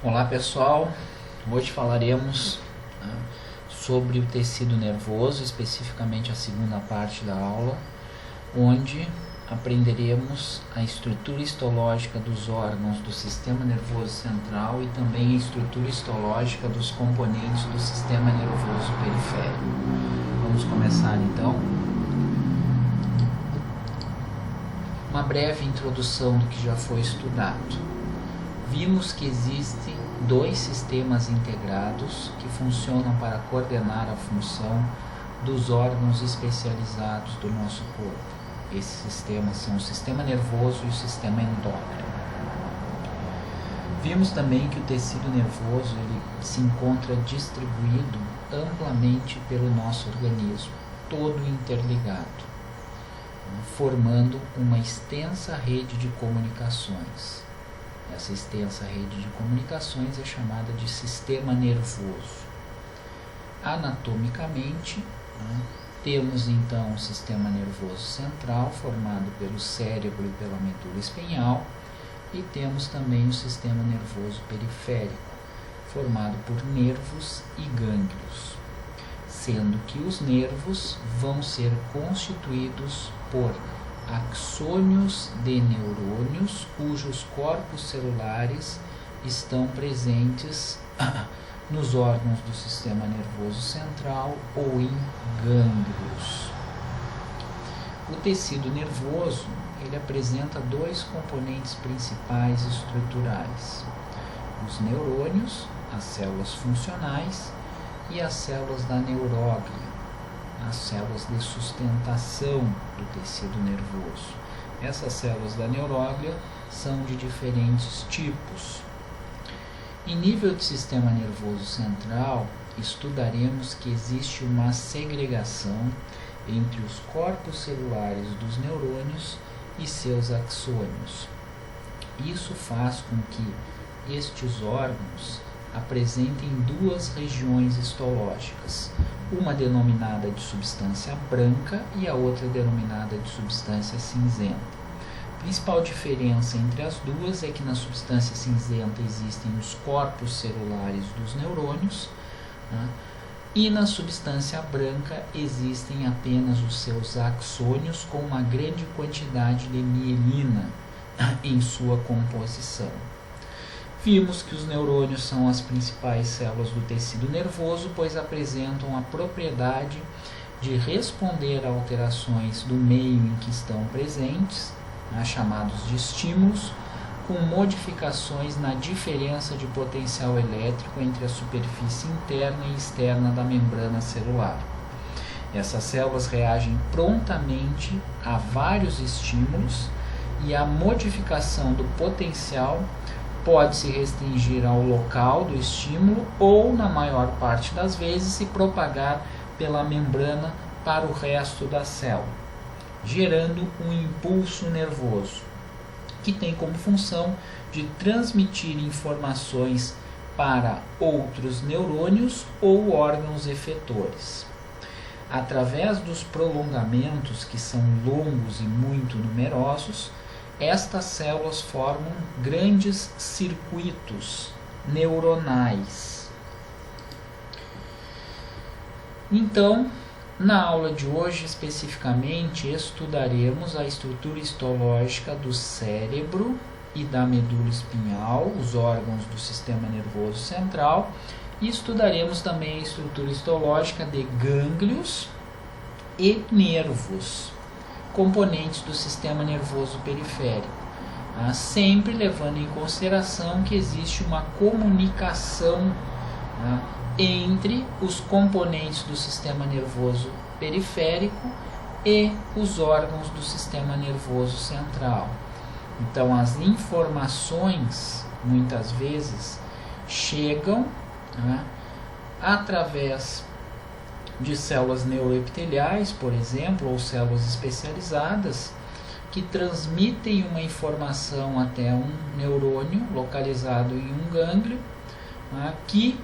Olá pessoal, hoje falaremos sobre o tecido nervoso, especificamente a segunda parte da aula, onde aprenderemos a estrutura histológica dos órgãos do sistema nervoso central e também a estrutura histológica dos componentes do sistema nervoso periférico. Vamos começar então. Uma breve introdução do que já foi estudado. Vimos que existem dois sistemas integrados que funcionam para coordenar a função dos órgãos especializados do nosso corpo. Esses sistemas são o sistema nervoso e o sistema endócrino. Vimos também que o tecido nervoso ele se encontra distribuído amplamente pelo nosso organismo, todo interligado, formando uma extensa rede de comunicações. Essa extensa rede de comunicações é chamada de sistema nervoso. Anatomicamente, temos então o sistema nervoso central, formado pelo cérebro e pela medula espinhal, e temos também o sistema nervoso periférico, formado por nervos e gânglios, sendo que os nervos vão ser constituídos por axônios de neurônios, cujos corpos celulares estão presentes nos órgãos do sistema nervoso central ou em gânglios. O tecido nervoso ele apresenta dois componentes principais estruturais: os neurônios, as células funcionais, e as células da neuróglia, as células de sustentação do tecido nervoso. Essas células da neuróglia são de diferentes tipos. Em nível de sistema nervoso central, estudaremos que existe uma segregação entre os corpos celulares dos neurônios e seus axônios. Isso faz com que estes órgãos apresentem duas regiões histológicas, uma denominada de substância branca e a outra denominada de substância cinzenta. A principal diferença entre as duas é que na substância cinzenta existem os corpos celulares dos neurônios, e na substância branca existem apenas os seus axônios com uma grande quantidade de mielina em sua composição. Vimos que os neurônios são as principais células do tecido nervoso, pois apresentam a propriedade de responder a alterações do meio em que estão presentes, chamados de estímulos, com modificações na diferença de potencial elétrico entre a superfície interna e externa da membrana celular. Essas células reagem prontamente a vários estímulos e a modificação do potencial pode se restringir ao local do estímulo ou, na maior parte das vezes, se propagar pela membrana para o resto da célula, gerando um impulso nervoso, que tem como função de transmitir informações para outros neurônios ou órgãos efetores. Através dos prolongamentos, que são longos e muito numerosos, estas células formam grandes circuitos neuronais. Então, na aula de hoje, especificamente, estudaremos a estrutura histológica do cérebro e da medula espinhal, os órgãos do sistema nervoso central, e estudaremos também a estrutura histológica de gânglios e nervos, componentes do sistema nervoso periférico, sempre levando em consideração que existe uma comunicação entre os componentes do sistema nervoso periférico e os órgãos do sistema nervoso central. Então, as informações, muitas vezes, chegam através de células neuroepiteliais, por exemplo, ou células especializadas, que transmitem uma informação até um neurônio localizado em um gânglio, que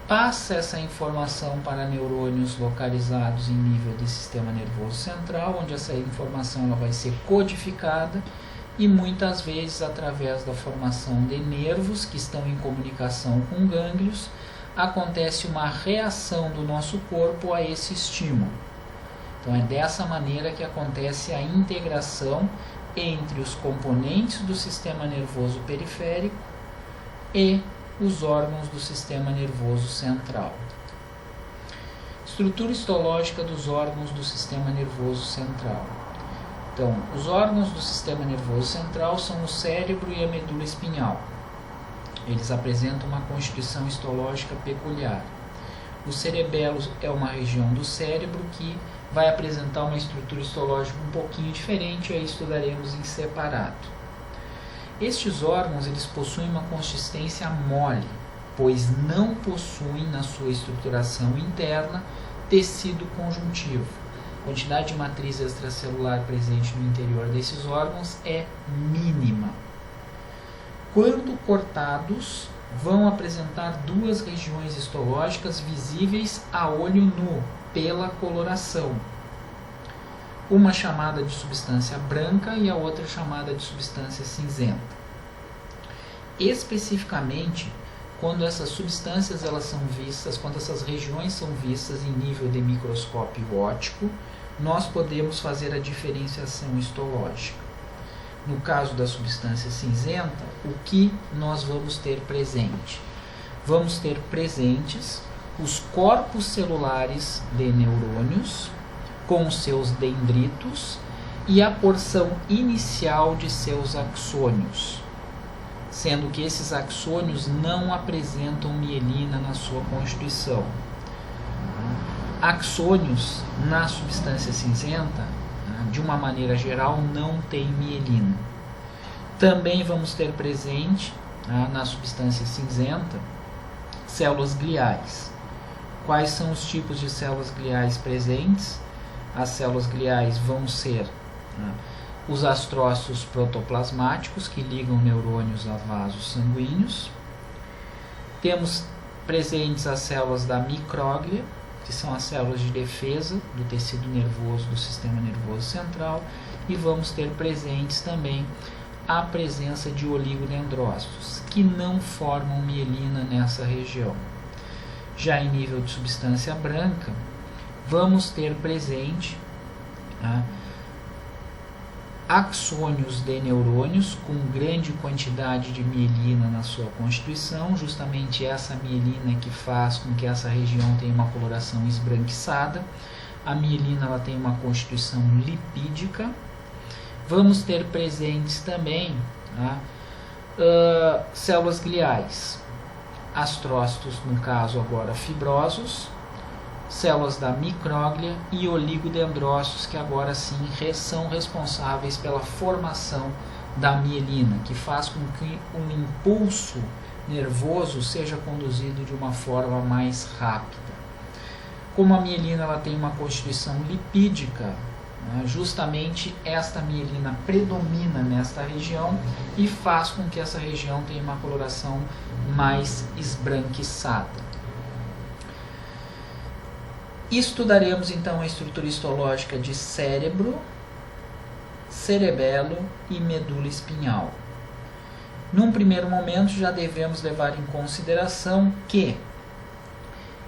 passa essa informação para neurônios localizados em nível de sistema nervoso central, onde essa informação ela vai ser codificada e muitas vezes através da formação de nervos que estão em comunicação com gânglios, acontece uma reação do nosso corpo a esse estímulo. Então é dessa maneira que acontece a integração entre os componentes do sistema nervoso periférico e os órgãos do sistema nervoso central. Estrutura histológica dos órgãos do sistema nervoso central. Então, os órgãos do sistema nervoso central são o cérebro e a medula espinhal. Eles apresentam uma constituição histológica peculiar. O cerebelo é uma região do cérebro que vai apresentar uma estrutura histológica um pouquinho diferente, aí estudaremos em separado. Estes órgãos eles possuem uma consistência mole, pois não possuem na sua estruturação interna tecido conjuntivo. A quantidade de matriz extracelular presente no interior desses órgãos é mínima. Quando cortados, vão apresentar duas regiões histológicas visíveis a olho nu, pela coloração. Uma chamada de substância branca e a outra chamada de substância cinzenta. Especificamente, quando essas substâncias elas são vistas, quando essas regiões são vistas em nível de microscópio óptico, nós podemos fazer a diferenciação histológica. No caso da substância cinzenta, o que nós vamos ter presente? Vamos ter presentes os corpos celulares de neurônios, com seus dendritos, e a porção inicial de seus axônios, sendo que esses axônios não apresentam mielina na sua constituição. Axônios na substância cinzenta, de uma maneira geral, não tem mielina. Também vamos ter presente na substância cinzenta células gliais. Quais são os tipos de células gliais presentes? As células gliais vão ser os astrócitos protoplasmáticos, que ligam neurônios a vasos sanguíneos. Temos presentes as células da micróglia, que são as células de defesa do tecido nervoso do sistema nervoso central, e vamos ter presentes também a presença de oligodendrócitos, que não formam mielina nessa região. Já em nível de substância branca, vamos ter presente axônios de neurônios com grande quantidade de mielina na sua constituição, justamente essa mielina que faz com que essa região tenha uma coloração esbranquiçada. A mielina ela tem uma constituição lipídica. Vamos ter presentes também células gliais, astrócitos, no caso agora fibrosos, células da micróglia e oligodendrócitos, que agora sim são responsáveis pela formação da mielina, que faz com que um impulso nervoso seja conduzido de uma forma mais rápida. Como a mielina ela tem uma constituição lipídica, justamente esta mielina predomina nesta região e faz com que essa região tenha uma coloração mais esbranquiçada. Estudaremos então a estrutura histológica de cérebro, cerebelo e medula espinhal. Num primeiro momento já devemos levar em consideração que,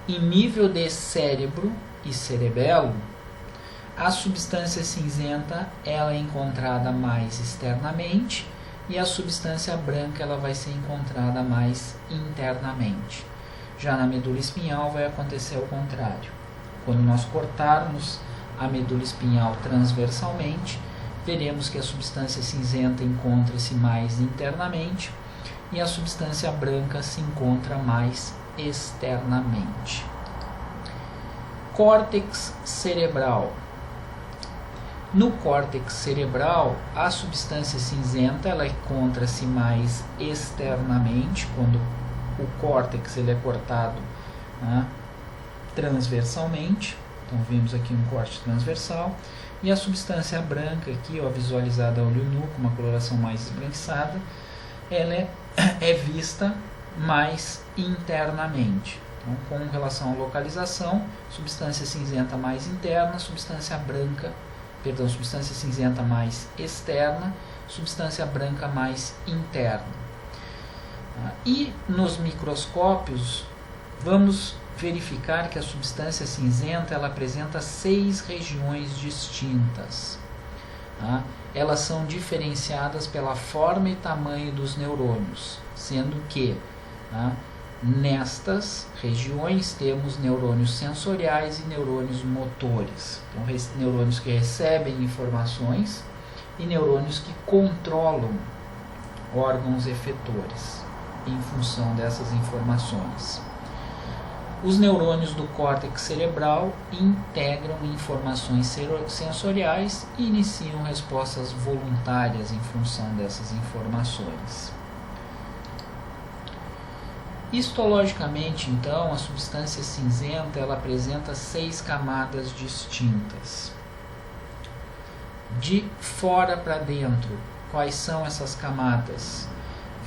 em nível de cérebro e cerebelo, a substância cinzenta ela é encontrada mais externamente e a substância branca ela vai ser encontrada mais internamente. Já na medula espinhal vai acontecer o contrário. Quando nós cortarmos a medula espinhal transversalmente, veremos que a substância cinzenta encontra-se mais internamente e a substância branca se encontra mais externamente. Córtex cerebral. No córtex cerebral, a substância cinzenta ela encontra-se mais externamente, quando o córtex ele é cortado transversalmente. Então vimos aqui um corte transversal, e a substância branca aqui, visualizada a olho nu com uma coloração mais esbranquiçada, ela é vista mais internamente. Então, com relação à localização, substância cinzenta mais interna, substância cinzenta mais externa substância branca mais interna. E nos microscópios, vamos verificar que a substância cinzenta ela apresenta 6 regiões distintas. Elas são diferenciadas pela forma e tamanho dos neurônios, sendo que nestas regiões temos neurônios sensoriais e neurônios motores. Então, neurônios que recebem informações e neurônios que controlam órgãos efetores em função dessas informações. Os neurônios do córtex cerebral integram informações sensoriais e iniciam respostas voluntárias em função dessas informações. Histologicamente, então, a substância cinzenta ela apresenta 6 camadas distintas. De fora para dentro, quais são essas camadas?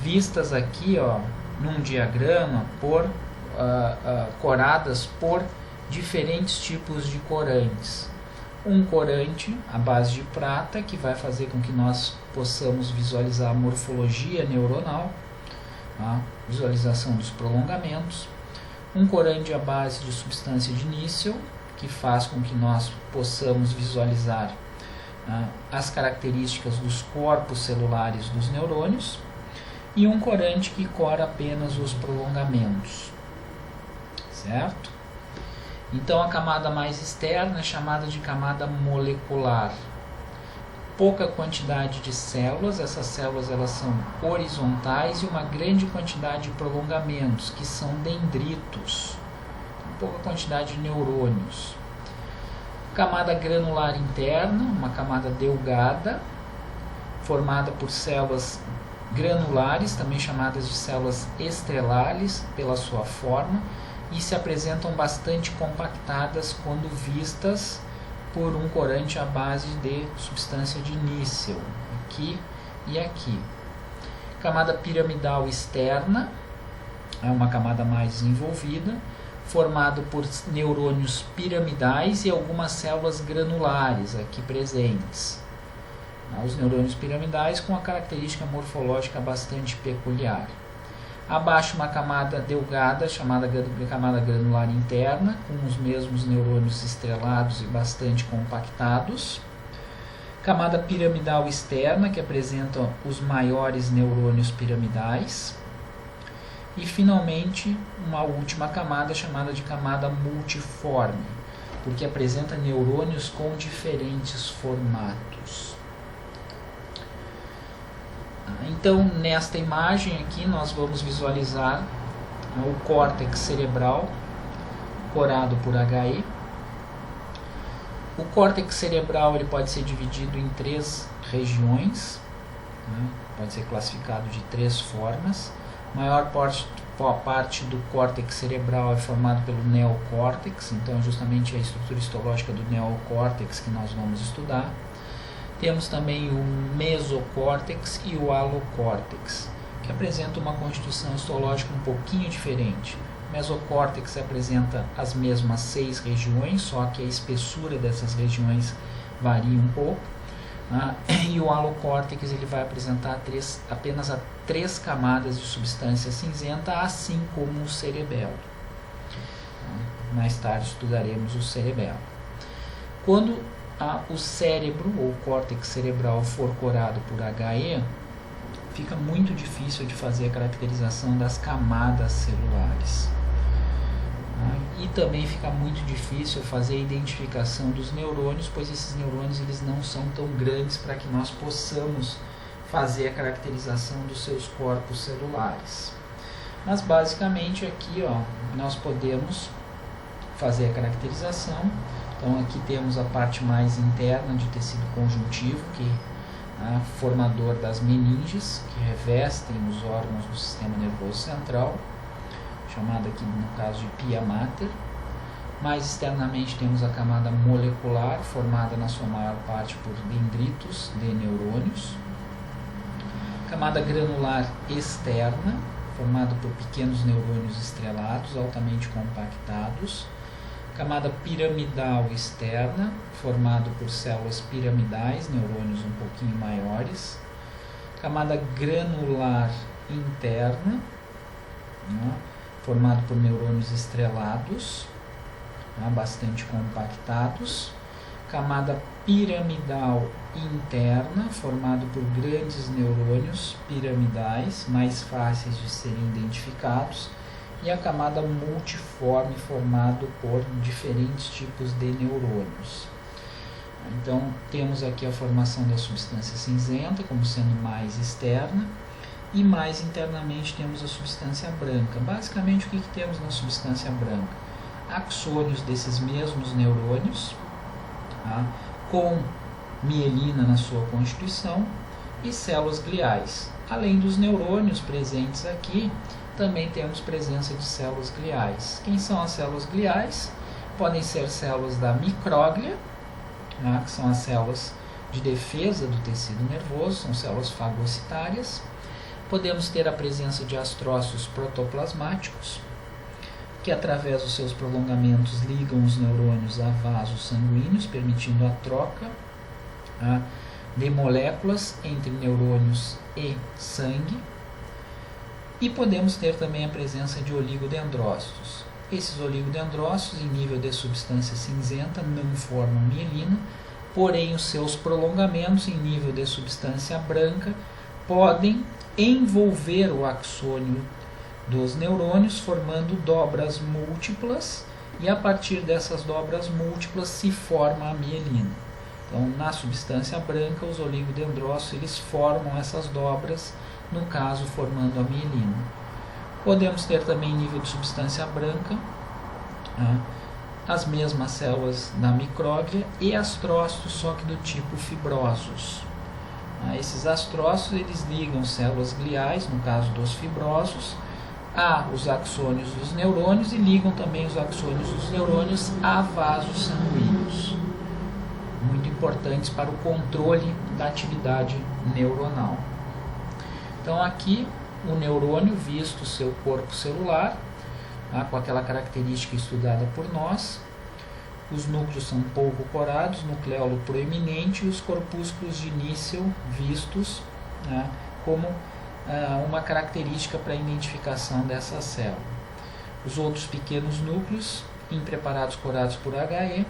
Vistas aqui, num diagrama, coradas por diferentes tipos de corantes. Um corante à base de prata, que vai fazer com que nós possamos visualizar a morfologia neuronal, visualização dos prolongamentos. Um corante à base de substância de níquel, que faz com que nós possamos visualizar as características dos corpos celulares dos neurônios. E um corante que cora apenas os prolongamentos. Certo? Então a camada mais externa é chamada de camada molecular. Pouca quantidade de células, essas células elas são horizontais, e uma grande quantidade de prolongamentos, que são dendritos. Pouca quantidade de neurônios. Camada granular interna, uma camada delgada, formada por células granulares, também chamadas de células estrelares pela sua forma, e se apresentam bastante compactadas quando vistas por um corante à base de substância de níquel, aqui e aqui. Camada piramidal externa é uma camada mais desenvolvida, formada por neurônios piramidais e algumas células granulares aqui presentes. Os neurônios piramidais com uma característica morfológica bastante peculiar. Abaixo uma camada delgada, chamada camada granular interna, com os mesmos neurônios estrelados e bastante compactados. Camada piramidal externa, que apresenta os maiores neurônios piramidais. E, finalmente, uma última camada, chamada de camada multiforme, porque apresenta neurônios com diferentes formatos. Então, nesta imagem aqui, nós vamos visualizar o córtex cerebral corado por HE. O córtex cerebral ele pode ser dividido em 3 regiões, pode ser classificado de 3 formas. A maior parte do córtex cerebral é formado pelo neocórtex, então é justamente a estrutura histológica do neocórtex que nós vamos estudar. Temos também o mesocórtex e o alocórtex, que apresentam uma constituição histológica um pouquinho diferente. O mesocórtex apresenta as mesmas 6 regiões, só que a espessura dessas regiões varia um pouco. E o alocórtex ele vai apresentar apenas 3 camadas de substância cinzenta, assim como o cerebelo. Mais tarde estudaremos o cerebelo. Quando o cérebro ou córtex cerebral for corado por HE, fica muito difícil de fazer a caracterização das camadas celulares. E também fica muito difícil fazer a identificação dos neurônios, pois esses neurônios eles não são tão grandes para que nós possamos fazer a caracterização dos seus corpos celulares. Mas basicamente aqui nós podemos fazer a caracterização. Então aqui temos a parte mais interna de tecido conjuntivo, que é formador das meninges, que revestem os órgãos do sistema nervoso central, chamada aqui no caso de pia mater. Mais externamente temos a camada molecular, formada na sua maior parte por dendritos de neurônios. Camada granular externa, formada por pequenos neurônios estrelados, altamente compactados. Camada piramidal externa, formado por células piramidais, neurônios um pouquinho maiores. camada granular interna, né, formado por neurônios estrelados, né, bastante compactados, camada piramidal interna, formado por grandes neurônios piramidais, mais fáceis de serem identificados, e a camada multiforme, formado por diferentes tipos de neurônios. Então, temos aqui a formação da substância cinzenta como sendo mais externa, e mais internamente temos a substância branca. Basicamente, o que temos na substância branca? Axônios desses mesmos neurônios, tá, com mielina na sua constituição, e células gliais. Além dos neurônios presentes aqui, também temos presença de células gliais. Quem são as células gliais? Podem ser células da micróglia, né, que são as células de defesa do tecido nervoso, são células fagocitárias. Podemos ter a presença de astrócitos protoplasmáticos, que através dos seus prolongamentos ligam os neurônios a vasos sanguíneos, permitindo a troca de moléculas entre neurônios e sangue. E podemos ter também a presença de oligodendrócitos. Esses oligodendrócitos, em nível de substância cinzenta, não formam mielina, porém os seus prolongamentos em nível de substância branca podem envolver o axônio dos neurônios, formando dobras múltiplas, e a partir dessas dobras múltiplas se forma a mielina. Então, na substância branca, os oligodendrócitos eles formam essas dobras, no caso formando a mielina. Podemos ter também em nível de substância branca as mesmas células da micróglia e astrócitos, só que do tipo fibrosos. Esses astrócitos eles ligam células gliais, no caso dos fibrosos, a os axônios dos neurônios, e ligam também os axônios dos neurônios a vasos sanguíneos, muito importantes para o controle da atividade neuronal. Então aqui o neurônio visto seu corpo celular, com aquela característica estudada por nós. Os núcleos são pouco corados, nucleolo proeminente, e os corpúsculos de níquel vistos como uma característica para a identificação dessa célula. Os outros pequenos núcleos, impreparados corados por HE,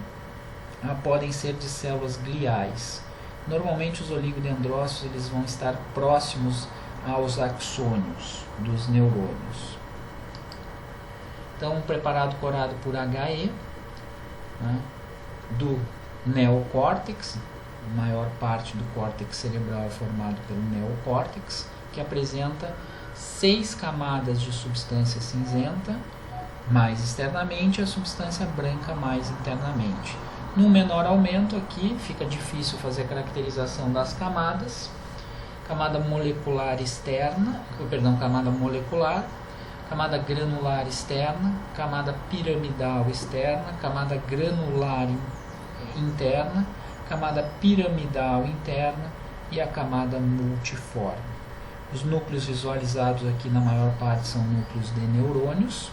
podem ser de células gliais. Normalmente os oligodendrócitos eles vão estar próximos aos axônios dos neurônios. Então, um preparado corado por HE, do neocórtex, a maior parte do córtex cerebral é formado pelo neocórtex, que apresenta 6 camadas de substância cinzenta, mais externamente, a substância branca mais internamente. No menor aumento aqui, fica difícil fazer a caracterização das camadas. Camada molecular externa, camada molecular, camada granular externa, camada piramidal externa, camada granular interna, camada piramidal interna e a camada multiforme. Os núcleos visualizados aqui na maior parte são núcleos de neurônios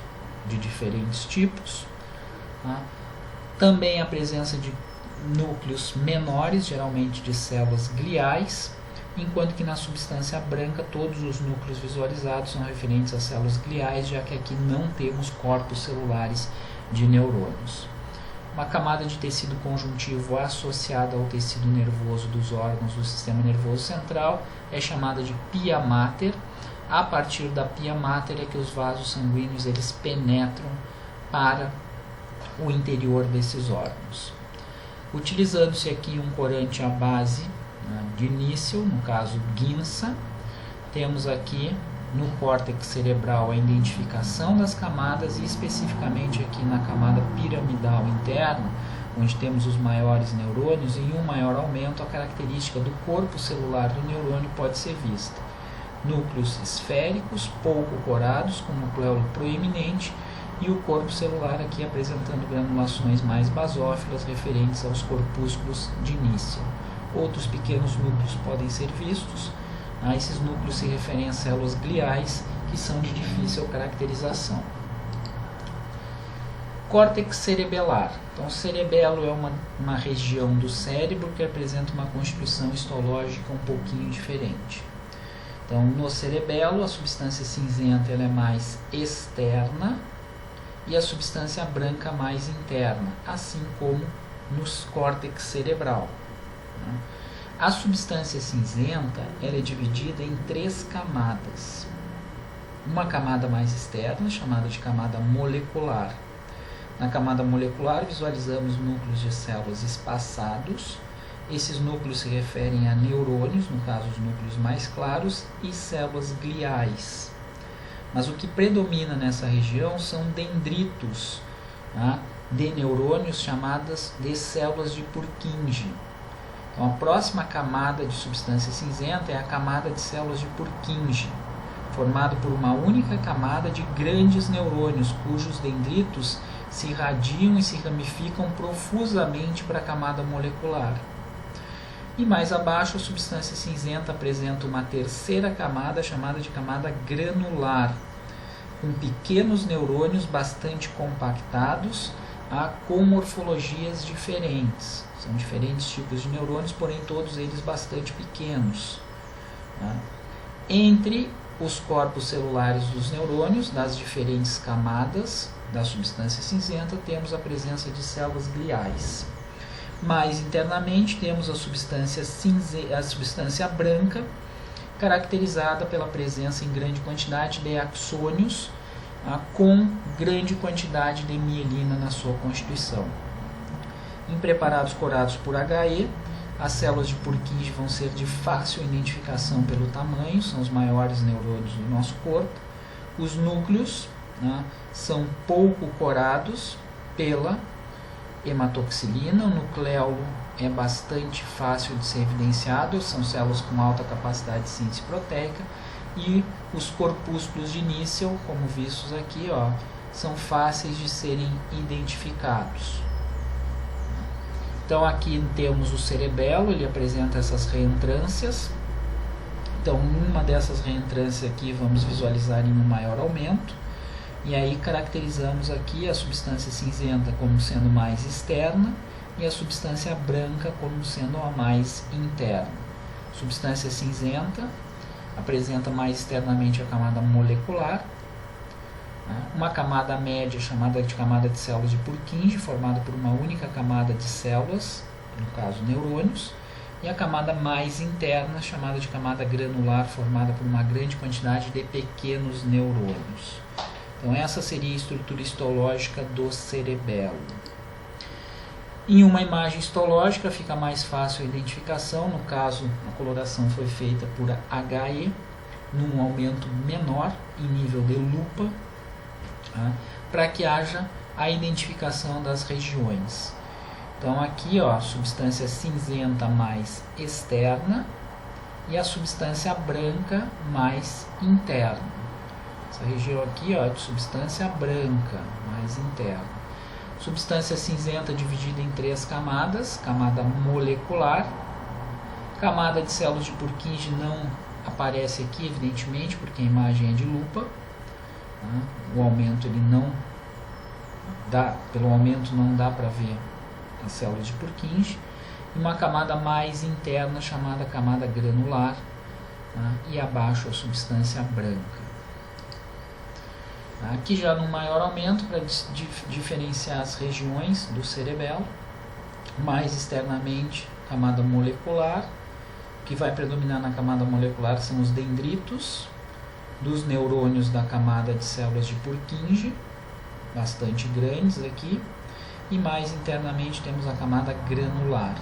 de diferentes tipos. Também a presença de núcleos menores, geralmente de células gliais, enquanto que na substância branca todos os núcleos visualizados são referentes a células gliais, já que aqui não temos corpos celulares de neurônios. Uma camada de tecido conjuntivo associada ao tecido nervoso dos órgãos do sistema nervoso central é chamada de pia mater. A partir da pia mater é que os vasos sanguíneos eles penetram para o interior desses órgãos. Utilizando-se aqui um corante à base de níquel, no caso Ginsa, temos aqui no córtex cerebral a identificação das camadas, e especificamente aqui na camada piramidal interna, onde temos os maiores neurônios, em um maior aumento a característica do corpo celular do neurônio pode ser vista. Núcleos esféricos, pouco corados, com nucleolo proeminente, e o corpo celular aqui apresentando granulações mais basófilas referentes aos corpúsculos de níquel. Outros pequenos núcleos podem ser vistos. Esses núcleos se referem a células gliais, que são de difícil caracterização. Córtex cerebelar. Então, o cerebelo é uma região do cérebro que apresenta uma constituição histológica um pouquinho diferente. Então, no cerebelo, a substância cinzenta ela é mais externa e a substância branca mais interna, assim como no córtex cerebral. A substância cinzenta ela é dividida em 3 camadas. Uma camada mais externa, chamada de camada molecular. Na camada molecular, visualizamos núcleos de células espaçados. Esses núcleos se referem a neurônios, no caso os núcleos mais claros, e células gliais. Mas o que predomina nessa região são dendritos, tá, de neurônios chamadas de células de Purkinje. Então, a próxima camada de substância cinzenta é a camada de células de Purkinje, formado por uma única camada de grandes neurônios, cujos dendritos se irradiam e se ramificam profusamente para a camada molecular. E mais abaixo, a substância cinzenta apresenta uma terceira camada, chamada de camada granular, com pequenos neurônios bastante compactados, com morfologias diferentes. São diferentes tipos de neurônios, porém todos eles bastante pequenos. Entre os corpos celulares dos neurônios, das diferentes camadas da substância cinzenta, temos a presença de células gliais. Mais internamente, temos a substância branca, caracterizada pela presença em grande quantidade de axônios, com grande quantidade de mielina na sua constituição. Em preparados corados por HE, as células de Purkinje vão ser de fácil identificação pelo tamanho, são os maiores neurônios do nosso corpo. Os núcleos são pouco corados pela hematoxilina. O nucleolo é bastante fácil de ser evidenciado, são células com alta capacidade de síntese proteica, e os corpúsculos de Nissl, como vistos aqui, são fáceis de serem identificados. Então aqui temos o cerebelo, ele apresenta essas reentrâncias. Então uma dessas reentrâncias aqui vamos visualizar em um maior aumento. E aí caracterizamos aqui a substância cinzenta como sendo mais externa e a substância branca como sendo a mais interna. Substância cinzenta apresenta mais externamente a camada molecular, uma camada média chamada de camada de células de Purkinje, formada por uma única camada de células, no caso neurônios, e a camada mais interna chamada de camada granular, formada por uma grande quantidade de pequenos neurônios. Então essa seria a estrutura histológica do cerebelo. Em uma imagem histológica fica mais fácil a identificação, no caso a coloração foi feita por HE, num aumento menor em nível de lupa, para que haja a identificação das regiões. Então aqui a substância cinzenta mais externa e a substância branca mais interna. Essa região aqui de substância branca mais interna. Substância cinzenta dividida em 3 camadas: camada molecular, camada de células de Purkinje não aparece aqui evidentemente porque a imagem é de lupa. O aumento ele não dá, pelo aumento não dá para ver as células de Purkinje, e uma camada mais interna chamada camada granular, e abaixo a substância branca. Aqui já no maior aumento, para diferenciar as regiões do cerebelo, mais externamente camada molecular. O que vai predominar na camada molecular são os dendritos dos neurônios da camada de células de Purkinje, bastante grandes aqui, e mais internamente temos a camada granular.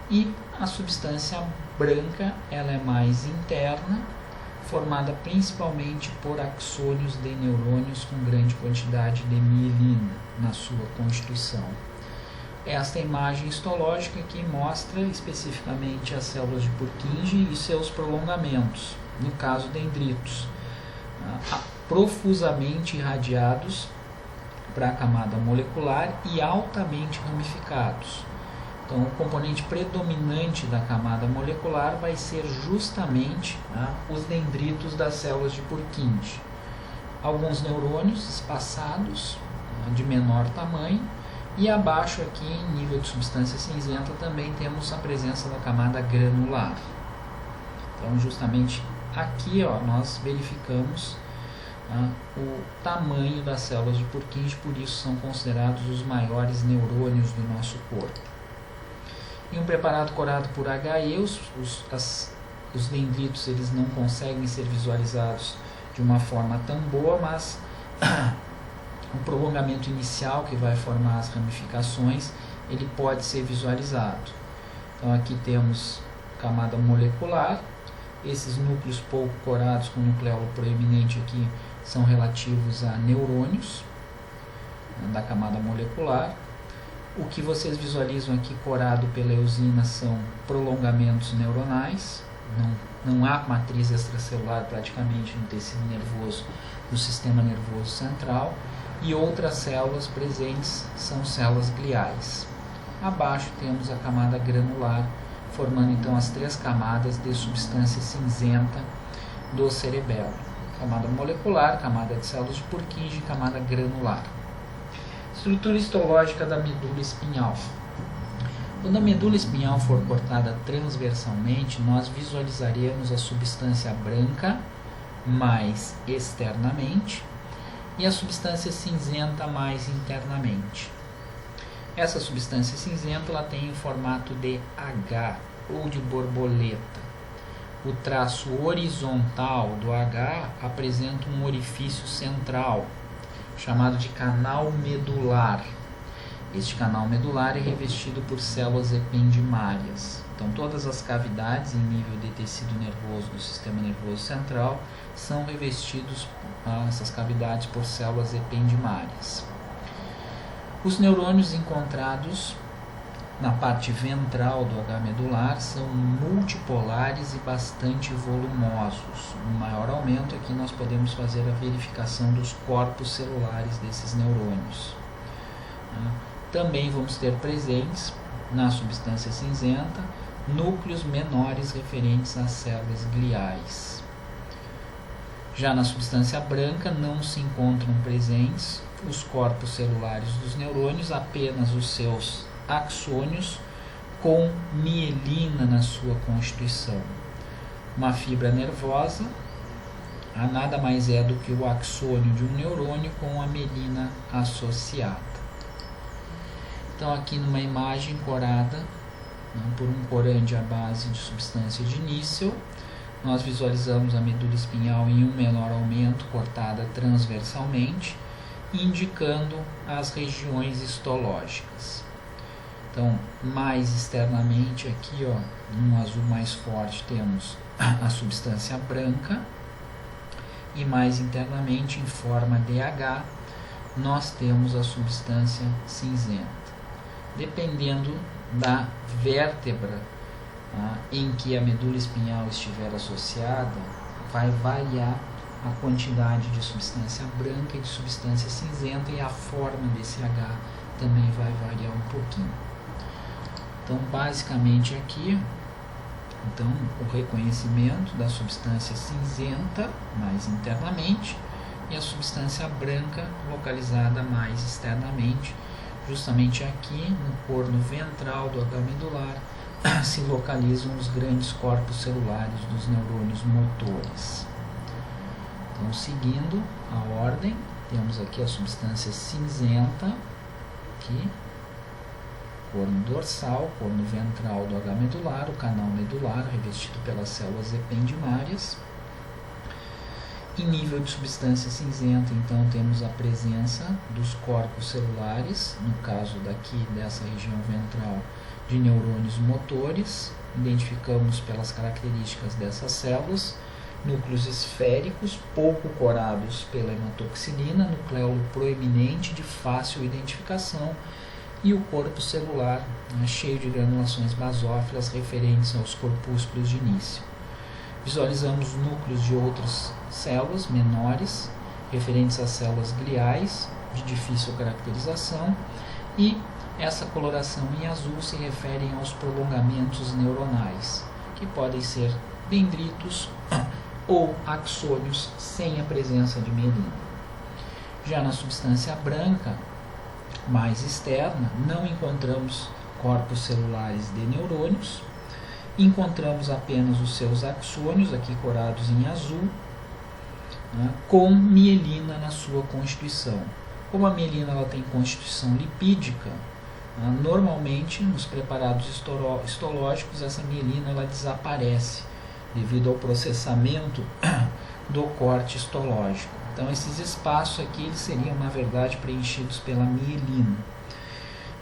E a substância branca, ela é mais interna, formada principalmente por axônios de neurônios com grande quantidade de mielina na sua constituição. Esta imagem histológica aqui mostra especificamente as células de Purkinje e seus prolongamentos, no caso dendritos, profusamente irradiados para a camada molecular e altamente ramificados. Então, o componente predominante da camada molecular vai ser justamente os dendritos das células de Purkinje. Alguns neurônios espaçados, de menor tamanho, e abaixo aqui, em nível de substância cinzenta, também temos a presença da camada granular. Então, justamente aqui, ó, nós verificamos o tamanho das células de Purkinje, por isso são considerados os maiores neurônios do nosso corpo. Em um preparado corado por HE, os dendritos eles não conseguem ser visualizados de uma forma tão boa, mas o prolongamento inicial que vai formar as ramificações, ele pode ser visualizado. Então aqui temos camada molecular, esses núcleos pouco corados com nucleolo proeminente aqui são relativos a neurônios da camada molecular. O que vocês visualizam aqui corado pela eosina são prolongamentos neuronais, não há matriz extracelular praticamente no tecido nervoso, no sistema nervoso central, e outras células presentes são células gliais. Abaixo temos a camada granular, formando então as três camadas de substância cinzenta do cerebelo: camada molecular, camada de células de Purkinje e camada granular. Estrutura histológica da medula espinhal. Quando a medula espinhal for cortada transversalmente, nós visualizaremos a substância branca mais externamente e a substância cinzenta mais internamente. Essa substância cinzenta ela tem o formato de H ou de borboleta. O traço horizontal do H apresenta um orifício central, chamado de canal medular. Este canal medular é revestido por células ependimárias. Então, todas as cavidades em nível de tecido nervoso do sistema nervoso central são revestidos, essas cavidades, por células ependimárias. Os neurônios encontrados na parte ventral do H medular são multipolares e bastante volumosos. No maior aumento aqui nós podemos fazer a verificação dos corpos celulares desses neurônios. Também vamos ter presentes na substância cinzenta núcleos menores referentes às células gliais. Já na substância branca não se encontram presentes os corpos celulares dos neurônios, apenas os seus axônios com mielina na sua constituição. Uma fibra nervosa nada mais é do que o axônio de um neurônio com a mielina associada. Então aqui numa imagem corada por um corante à base de substância de níquel, nós visualizamos a medula espinhal em um menor aumento, cortada transversalmente, indicando as regiões histológicas. Então, mais externamente aqui, ó, no azul mais forte, temos a substância branca, e mais internamente, em forma de H, nós temos a substância cinzenta. Dependendo da vértebra em que a medula espinhal estiver associada, vai variar a quantidade de substância branca e de substância cinzenta, e a forma desse H também vai variar um pouquinho. Então, basicamente aqui, então, o reconhecimento da substância cinzenta mais internamente e a substância branca localizada mais externamente. Justamente aqui no corno ventral do H medular se localizam os grandes corpos celulares dos neurônios motores. Então, seguindo a ordem, temos aqui a substância cinzenta, aqui, corno dorsal, corno ventral do H medular, o canal medular revestido pelas células ependimárias. Em nível de substância cinzenta, então, temos a presença dos corpos celulares, no caso daqui dessa região ventral, de neurônios motores. Identificamos pelas características dessas células núcleos esféricos, pouco corados pela hematoxilina, nucleolo proeminente de fácil identificação, e o corpo celular cheio de granulações basófilas referentes aos corpúsculos de início. Visualizamos núcleos de outras células menores, referentes às células gliais, de difícil caracterização, e essa coloração em azul se refere aos prolongamentos neuronais, que podem ser dendritos ou axônios sem a presença de mielina. Já na substância branca, mais externa, não encontramos corpos celulares de neurônios, encontramos apenas os seus axônios, aqui corados em azul, com mielina na sua constituição. Como a mielina ela tem constituição lipídica, normalmente nos preparados histológicos essa mielina ela desaparece devido ao processamento do corte histológico. Então esses espaços aqui eles seriam na verdade preenchidos pela mielina.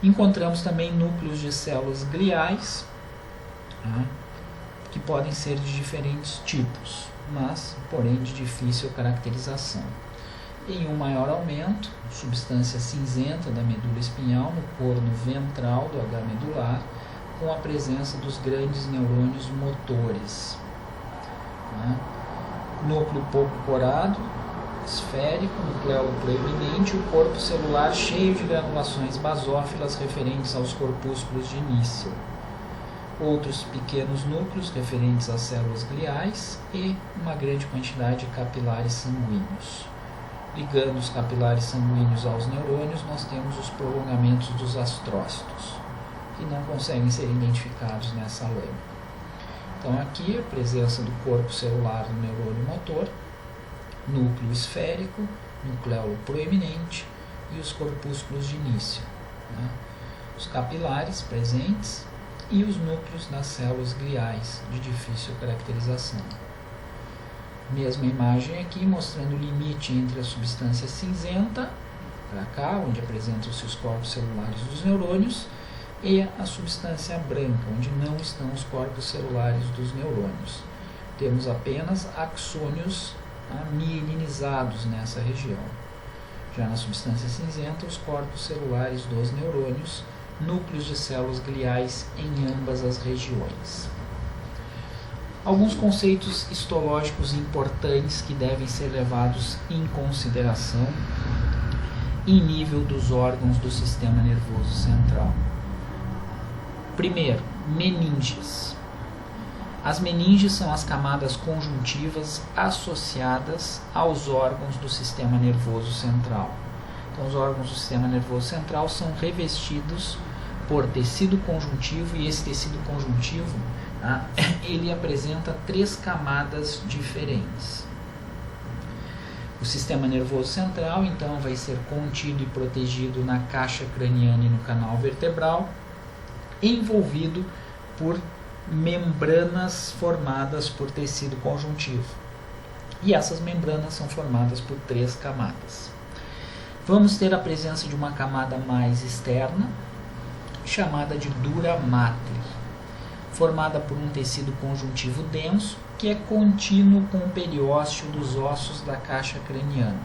Encontramos também núcleos de células gliais, que podem ser de diferentes tipos, mas porém de difícil caracterização. Em um maior aumento, substância cinzenta da medula espinhal no corno ventral do H medular, com a presença dos grandes neurônios motores. Núcleo pouco corado, esférico, nucleolo proeminente, o corpo celular cheio de granulações basófilas referentes aos corpúsculos de início. Outros pequenos núcleos referentes às células gliais e uma grande quantidade de capilares sanguíneos. Ligando os capilares sanguíneos aos neurônios, nós temos os prolongamentos dos astrócitos, que não conseguem ser identificados nessa lâmina. Então aqui a presença do corpo celular do neurônio motor, núcleo esférico, nucleolo proeminente e os corpúsculos de início. Os capilares presentes e os núcleos das células gliais de difícil caracterização. Mesma imagem aqui mostrando o limite entre a substância cinzenta, para cá, onde apresentam-se os corpos celulares dos neurônios, e a substância branca, onde não estão os corpos celulares dos neurônios. Temos apenas axônios mielinizados nessa região. Já na substância cinzenta, os corpos celulares dos neurônios, núcleos de células gliais em ambas as regiões. Alguns conceitos histológicos importantes que devem ser levados em consideração em nível dos órgãos do sistema nervoso central. Primeiro, meninges. As meninges são as camadas conjuntivas associadas aos órgãos do sistema nervoso central. Então, os órgãos do sistema nervoso central são revestidos por tecido conjuntivo e esse tecido conjuntivo ele apresenta 3 camadas diferentes. O sistema nervoso central, então, vai ser contido e protegido na caixa craniana e no canal vertebral, envolvido por membranas formadas por tecido conjuntivo. E essas membranas são formadas por 3 camadas. Vamos ter a presença de uma camada mais externa, chamada de dura mater, formada por um tecido conjuntivo denso, que é contínuo com o periósteo dos ossos da caixa craniana.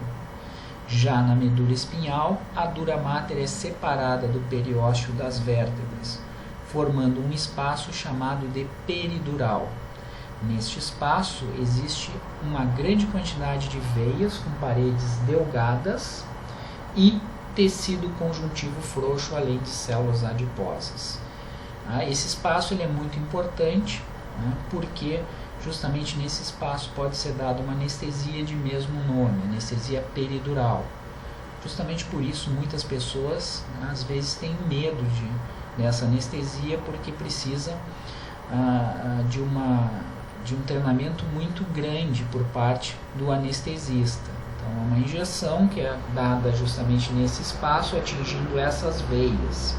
Já na medula espinhal, a dura mater é separada do periósteo das vértebras, formando um espaço chamado de peridural. Neste espaço existe uma grande quantidade de veias com paredes delgadas e tecido conjuntivo frouxo, além de células adiposas. Esse espaço ele é muito importante, porque justamente nesse espaço pode ser dada uma anestesia de mesmo nome, anestesia peridural. Justamente por isso muitas pessoas às vezes têm medo dessa anestesia, porque precisa de um treinamento muito grande por parte do anestesista. Então é uma injeção que é dada justamente nesse espaço, atingindo essas veias.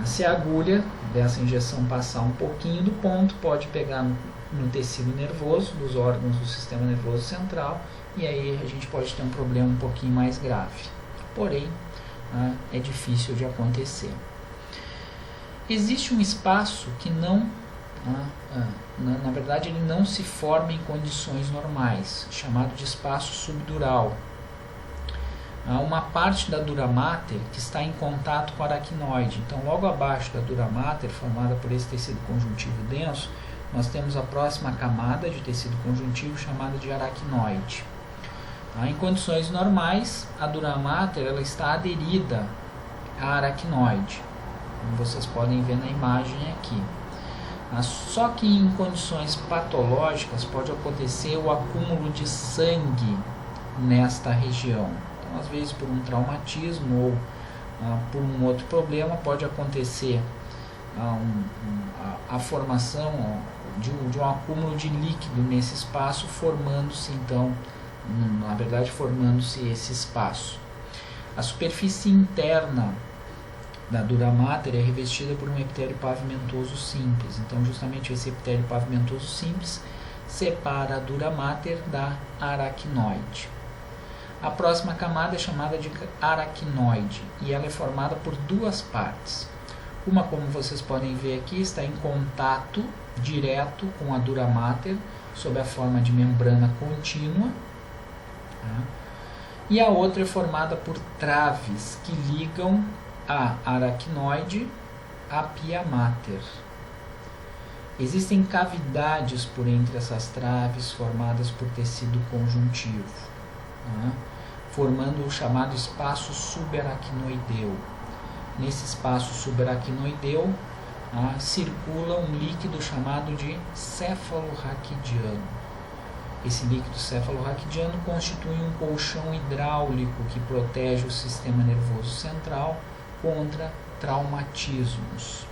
Se a agulha dessa injeção passar um pouquinho do ponto, pode pegar no tecido nervoso, dos órgãos do sistema nervoso central, e aí a gente pode ter um problema um pouquinho mais grave. Porém, é difícil de acontecer. Existe um espaço que não, na verdade, ele não se forma em condições normais, chamado de espaço subdural. Há uma parte da dura mater que está em contato com o aracnoide. Então, logo abaixo da dura mater, formada por esse tecido conjuntivo denso, nós temos a próxima camada de tecido conjuntivo chamada de aracnoide. Em condições normais, a dura mater ela está aderida à aracnoide, como vocês podem ver na imagem aqui. Só que em condições patológicas pode acontecer o acúmulo de sangue nesta região. Então, às vezes por um traumatismo ou por um outro problema, pode acontecer a formação de um acúmulo de líquido nesse espaço, formando-se então, na verdade, formando-se esse espaço. A superfície interna da dura mater é revestida por um epitélio pavimentoso simples. Então, justamente esse epitélio pavimentoso simples separa a dura mater da aracnoide. A próxima camada é chamada de aracnoide e ela é formada por duas partes. Uma, como vocês podem ver aqui, está em contato direto com a dura mater sob a forma de membrana contínua, tá? E a outra é formada por traves que ligam a aracnoide à pia mater. Existem cavidades por entre essas traves formadas por tecido conjuntivo, tá? Formando o chamado espaço subaracnoideu. Nesse espaço subaracnoideu circula um líquido chamado de cefalorraquidiano. Esse líquido cefalorraquidiano constitui um colchão hidráulico que protege o sistema nervoso central contra traumatismos.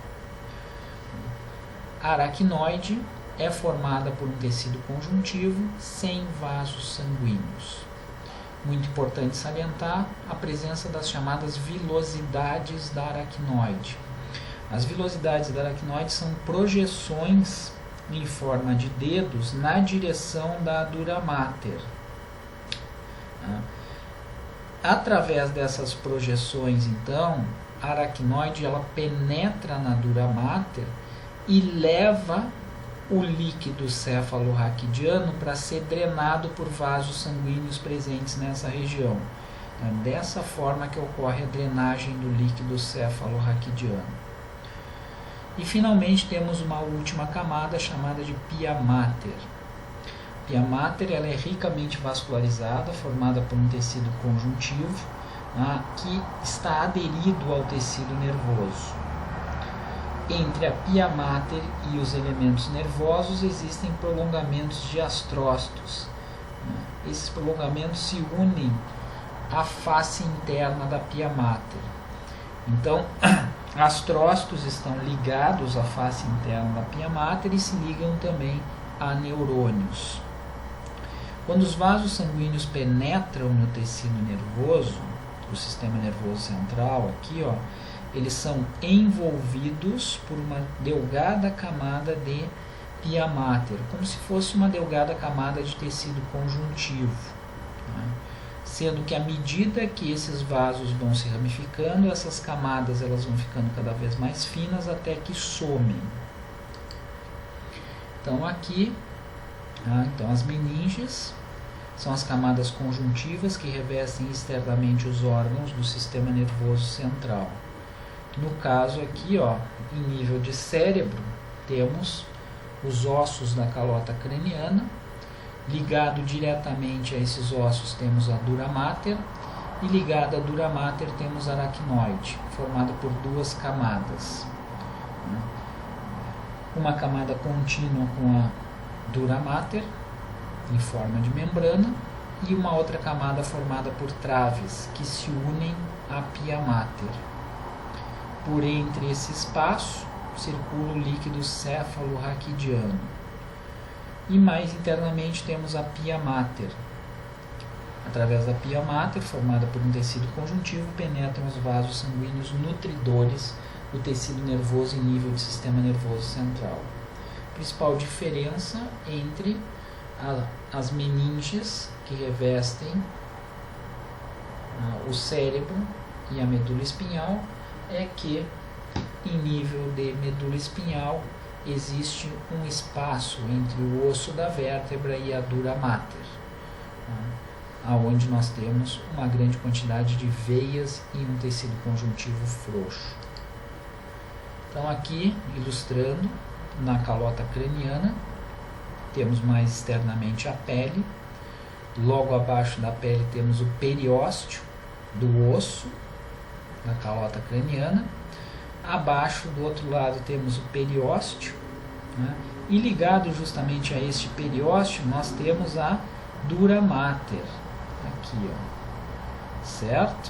A aracnoide é formada por um tecido conjuntivo sem vasos sanguíneos. Muito importante salientar a presença das chamadas vilosidades da aracnoide. As vilosidades da aracnoide são projeções em forma de dedos na direção da dura mater. Através dessas projeções, então, a aracnoide ela penetra na dura mater e leva o líquido cefalorraquidiano para ser drenado por vasos sanguíneos presentes nessa região. É dessa forma que ocorre a drenagem do líquido cefalorraquidiano. E finalmente temos uma última camada chamada de pia mater. A pia mater ela é ricamente vascularizada, formada por um tecido conjuntivo que está aderido ao tecido nervoso. Entre a pia mater e os elementos nervosos existem prolongamentos diastrócitos. Esses prolongamentos se unem à face interna da pia mater. Então, astrócitos estão ligados à face interna da pia mater e se ligam também a neurônios. Quando os vasos sanguíneos penetram no tecido nervoso, do sistema nervoso central, aqui, eles são envolvidos por uma delgada camada de pia mater, como se fosse uma delgada camada de tecido conjuntivo, tá? Sendo que à medida que esses vasos vão se ramificando, essas camadas elas vão ficando cada vez mais finas até que somem. Então aqui, então as meninges são as camadas conjuntivas que revestem externamente os órgãos do sistema nervoso central. No caso aqui, em nível de cérebro, temos os ossos da calota craniana. Ligado diretamente a esses ossos temos a dura mater e ligada à dura mater temos a aracnoide, formada por duas camadas. Uma camada contínua com a dura mater, em forma de membrana, e uma outra camada formada por traves, que se unem à pia mater. Por entre esse espaço circula o líquido cefalorraquidiano. E mais internamente temos a pia mater. Através da pia mater, formada por um tecido conjuntivo, penetram os vasos sanguíneos nutridores do tecido nervoso em nível de sistema nervoso central. A principal diferença entre as meninges que revestem o cérebro e a medula espinhal é que, em nível de medula espinhal, existe um espaço entre o osso da vértebra e a dura mater, aonde nós temos uma grande quantidade de veias e um tecido conjuntivo frouxo. Então aqui, ilustrando, na calota craniana, temos mais externamente a pele. Logo abaixo da pele temos o periósteo do osso da calota craniana. Abaixo, do outro lado, temos o periósteo, e ligado justamente a este periósteo, nós temos a dura mater, aqui, certo?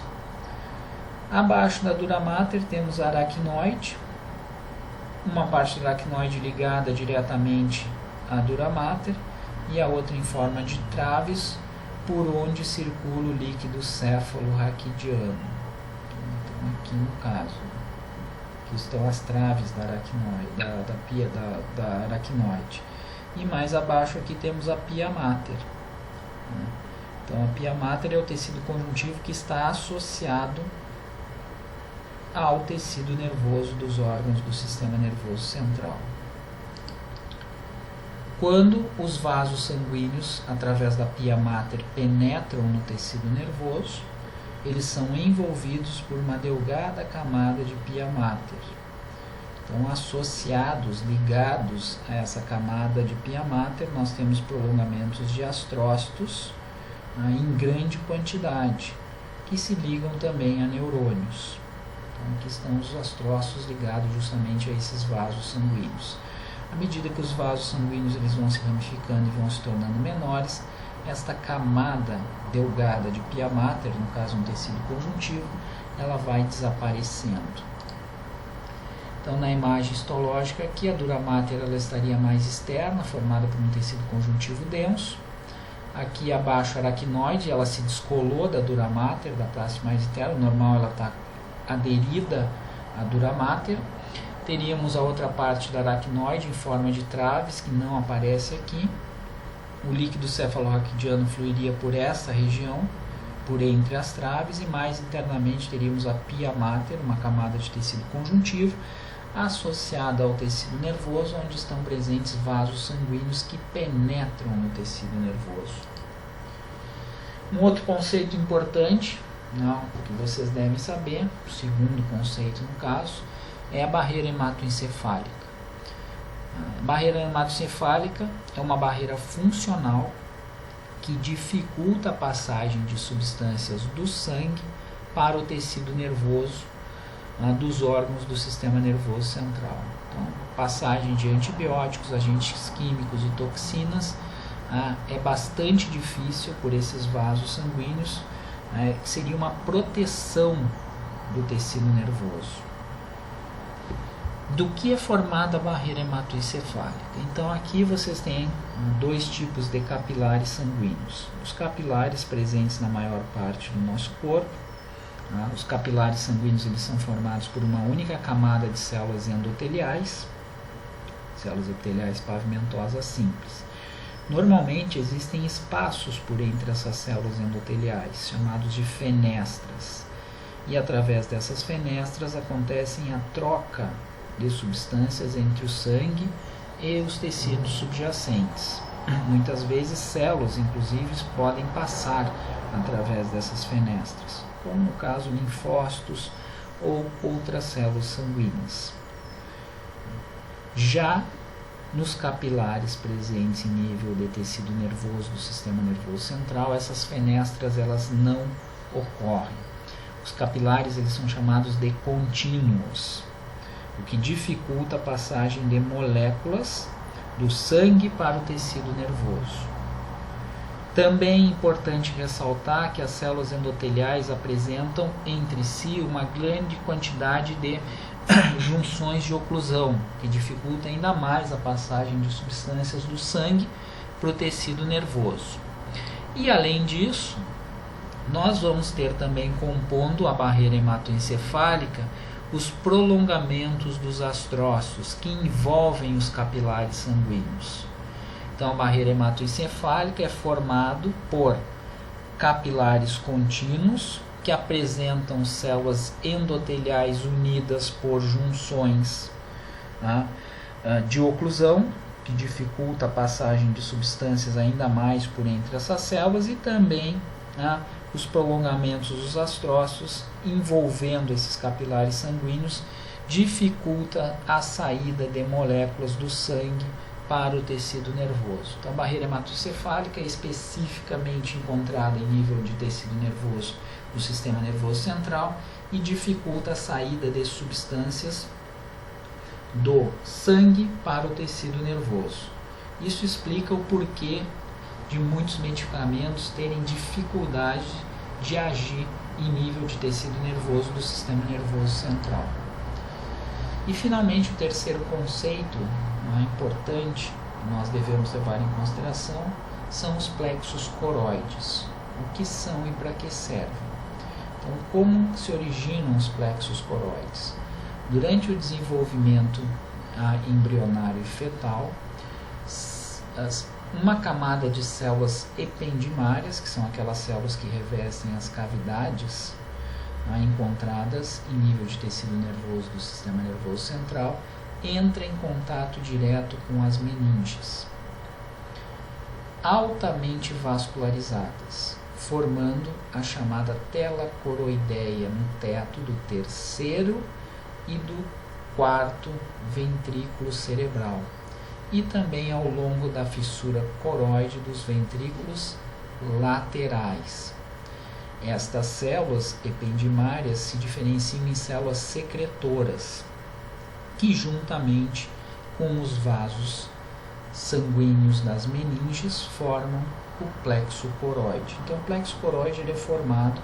Abaixo da dura mater temos a aracnoide, uma parte da aracnoide ligada diretamente à dura mater e a outra em forma de traves, por onde circula o líquido céfalo-raquidiano. Então, aqui no caso, aqui estão as traves da aracnoide, da pia da aracnoide. E mais abaixo aqui temos a pia mater. Então, a pia mater é o tecido conjuntivo que está associado ao tecido nervoso dos órgãos do sistema nervoso central. Quando os vasos sanguíneos, através da pia mater, penetram no tecido nervoso, eles são envolvidos por uma delgada camada de pia mater. Então, associados, ligados a essa camada de pia mater, nós temos prolongamentos de astrócitos em grande quantidade, que se ligam também a neurônios. Então, aqui estão os astrócitos ligados justamente a esses vasos sanguíneos. À medida que os vasos sanguíneos eles vão se ramificando e vão se tornando menores, esta camada delgada de pia mater, no caso um tecido conjuntivo, ela vai desaparecendo. Então, na imagem histológica aqui, a dura mater ela estaria mais externa, formada por um tecido conjuntivo denso. Aqui abaixo a aracnoide, ela se descolou da dura mater, da parte mais interna, normal ela está aderida à dura mater. Teríamos a outra parte da aracnoide em forma de traves, que não aparece aqui. O líquido cefalorraquidiano fluiria por essa região, por entre as traves, e mais internamente teríamos a pia mater, uma camada de tecido conjuntivo, associada ao tecido nervoso, onde estão presentes vasos sanguíneos que penetram no tecido nervoso. Um outro conceito importante, que vocês devem saber, o segundo conceito no caso, é a barreira hematoencefálica. A barreira hematoencefálica é uma barreira funcional que dificulta a passagem de substâncias do sangue para o tecido nervoso dos órgãos do sistema nervoso central. Então, passagem de antibióticos, agentes químicos e toxinas é bastante difícil por esses vasos sanguíneos, seria uma proteção do tecido nervoso. Do que é formada a barreira hematoencefálica? Então, aqui vocês têm dois tipos de capilares sanguíneos. Os capilares presentes na maior parte do nosso corpo. Os capilares sanguíneos eles são formados por uma única camada de células endoteliais, células epiteliais pavimentosas simples. Normalmente existem espaços por entre essas células endoteliais, chamados de fenestras. E através dessas fenestras acontecem a troca de substâncias entre o sangue e os tecidos subjacentes. Muitas vezes células, inclusive, podem passar através dessas fenestras, como no caso linfócitos ou outras células sanguíneas. Já nos capilares presentes em nível de tecido nervoso do sistema nervoso central, essas fenestras elas não ocorrem. Os capilares eles são chamados de contínuos, o que dificulta a passagem de moléculas do sangue para o tecido nervoso. Também é importante ressaltar que as células endoteliais apresentam entre si uma grande quantidade de junções de oclusão, que dificulta ainda mais a passagem de substâncias do sangue para o tecido nervoso. E além disso, nós vamos ter também, compondo a barreira hematoencefálica, os prolongamentos dos astrócitos que envolvem os capilares sanguíneos. Então, a barreira hematoencefálica é formada por capilares contínuos que apresentam células endoteliais unidas por junções de oclusão, que dificulta a passagem de substâncias ainda mais por entre essas células, e também os prolongamentos dos astrócitos envolvendo esses capilares sanguíneos dificulta a saída de moléculas do sangue para o tecido nervoso. Então, a barreira hematoencefálica é especificamente encontrada em nível de tecido nervoso do sistema nervoso central e dificulta a saída de substâncias do sangue para o tecido nervoso. Isso explica o porquê de muitos medicamentos terem dificuldade de agir em nível de tecido nervoso do sistema nervoso central. E finalmente o terceiro conceito importante que nós devemos levar em consideração são os plexos coroides. O que são e para que servem? Então, como se originam os plexos coroides? Durante o desenvolvimento embrionário e fetal, uma camada de células ependimárias, que são aquelas células que revestem as cavidades encontradas em nível de tecido nervoso do sistema nervoso central, entra em contato direto com as meninges, altamente vascularizadas, formando a chamada tela coroideia no teto do terceiro e do quarto ventrículo cerebral, e também ao longo da fissura coroide dos ventrículos laterais. Estas células ependimárias se diferenciam em células secretoras, que juntamente com os vasos sanguíneos das meninges formam o plexo coroide. Então, o plexo coroide ele é formado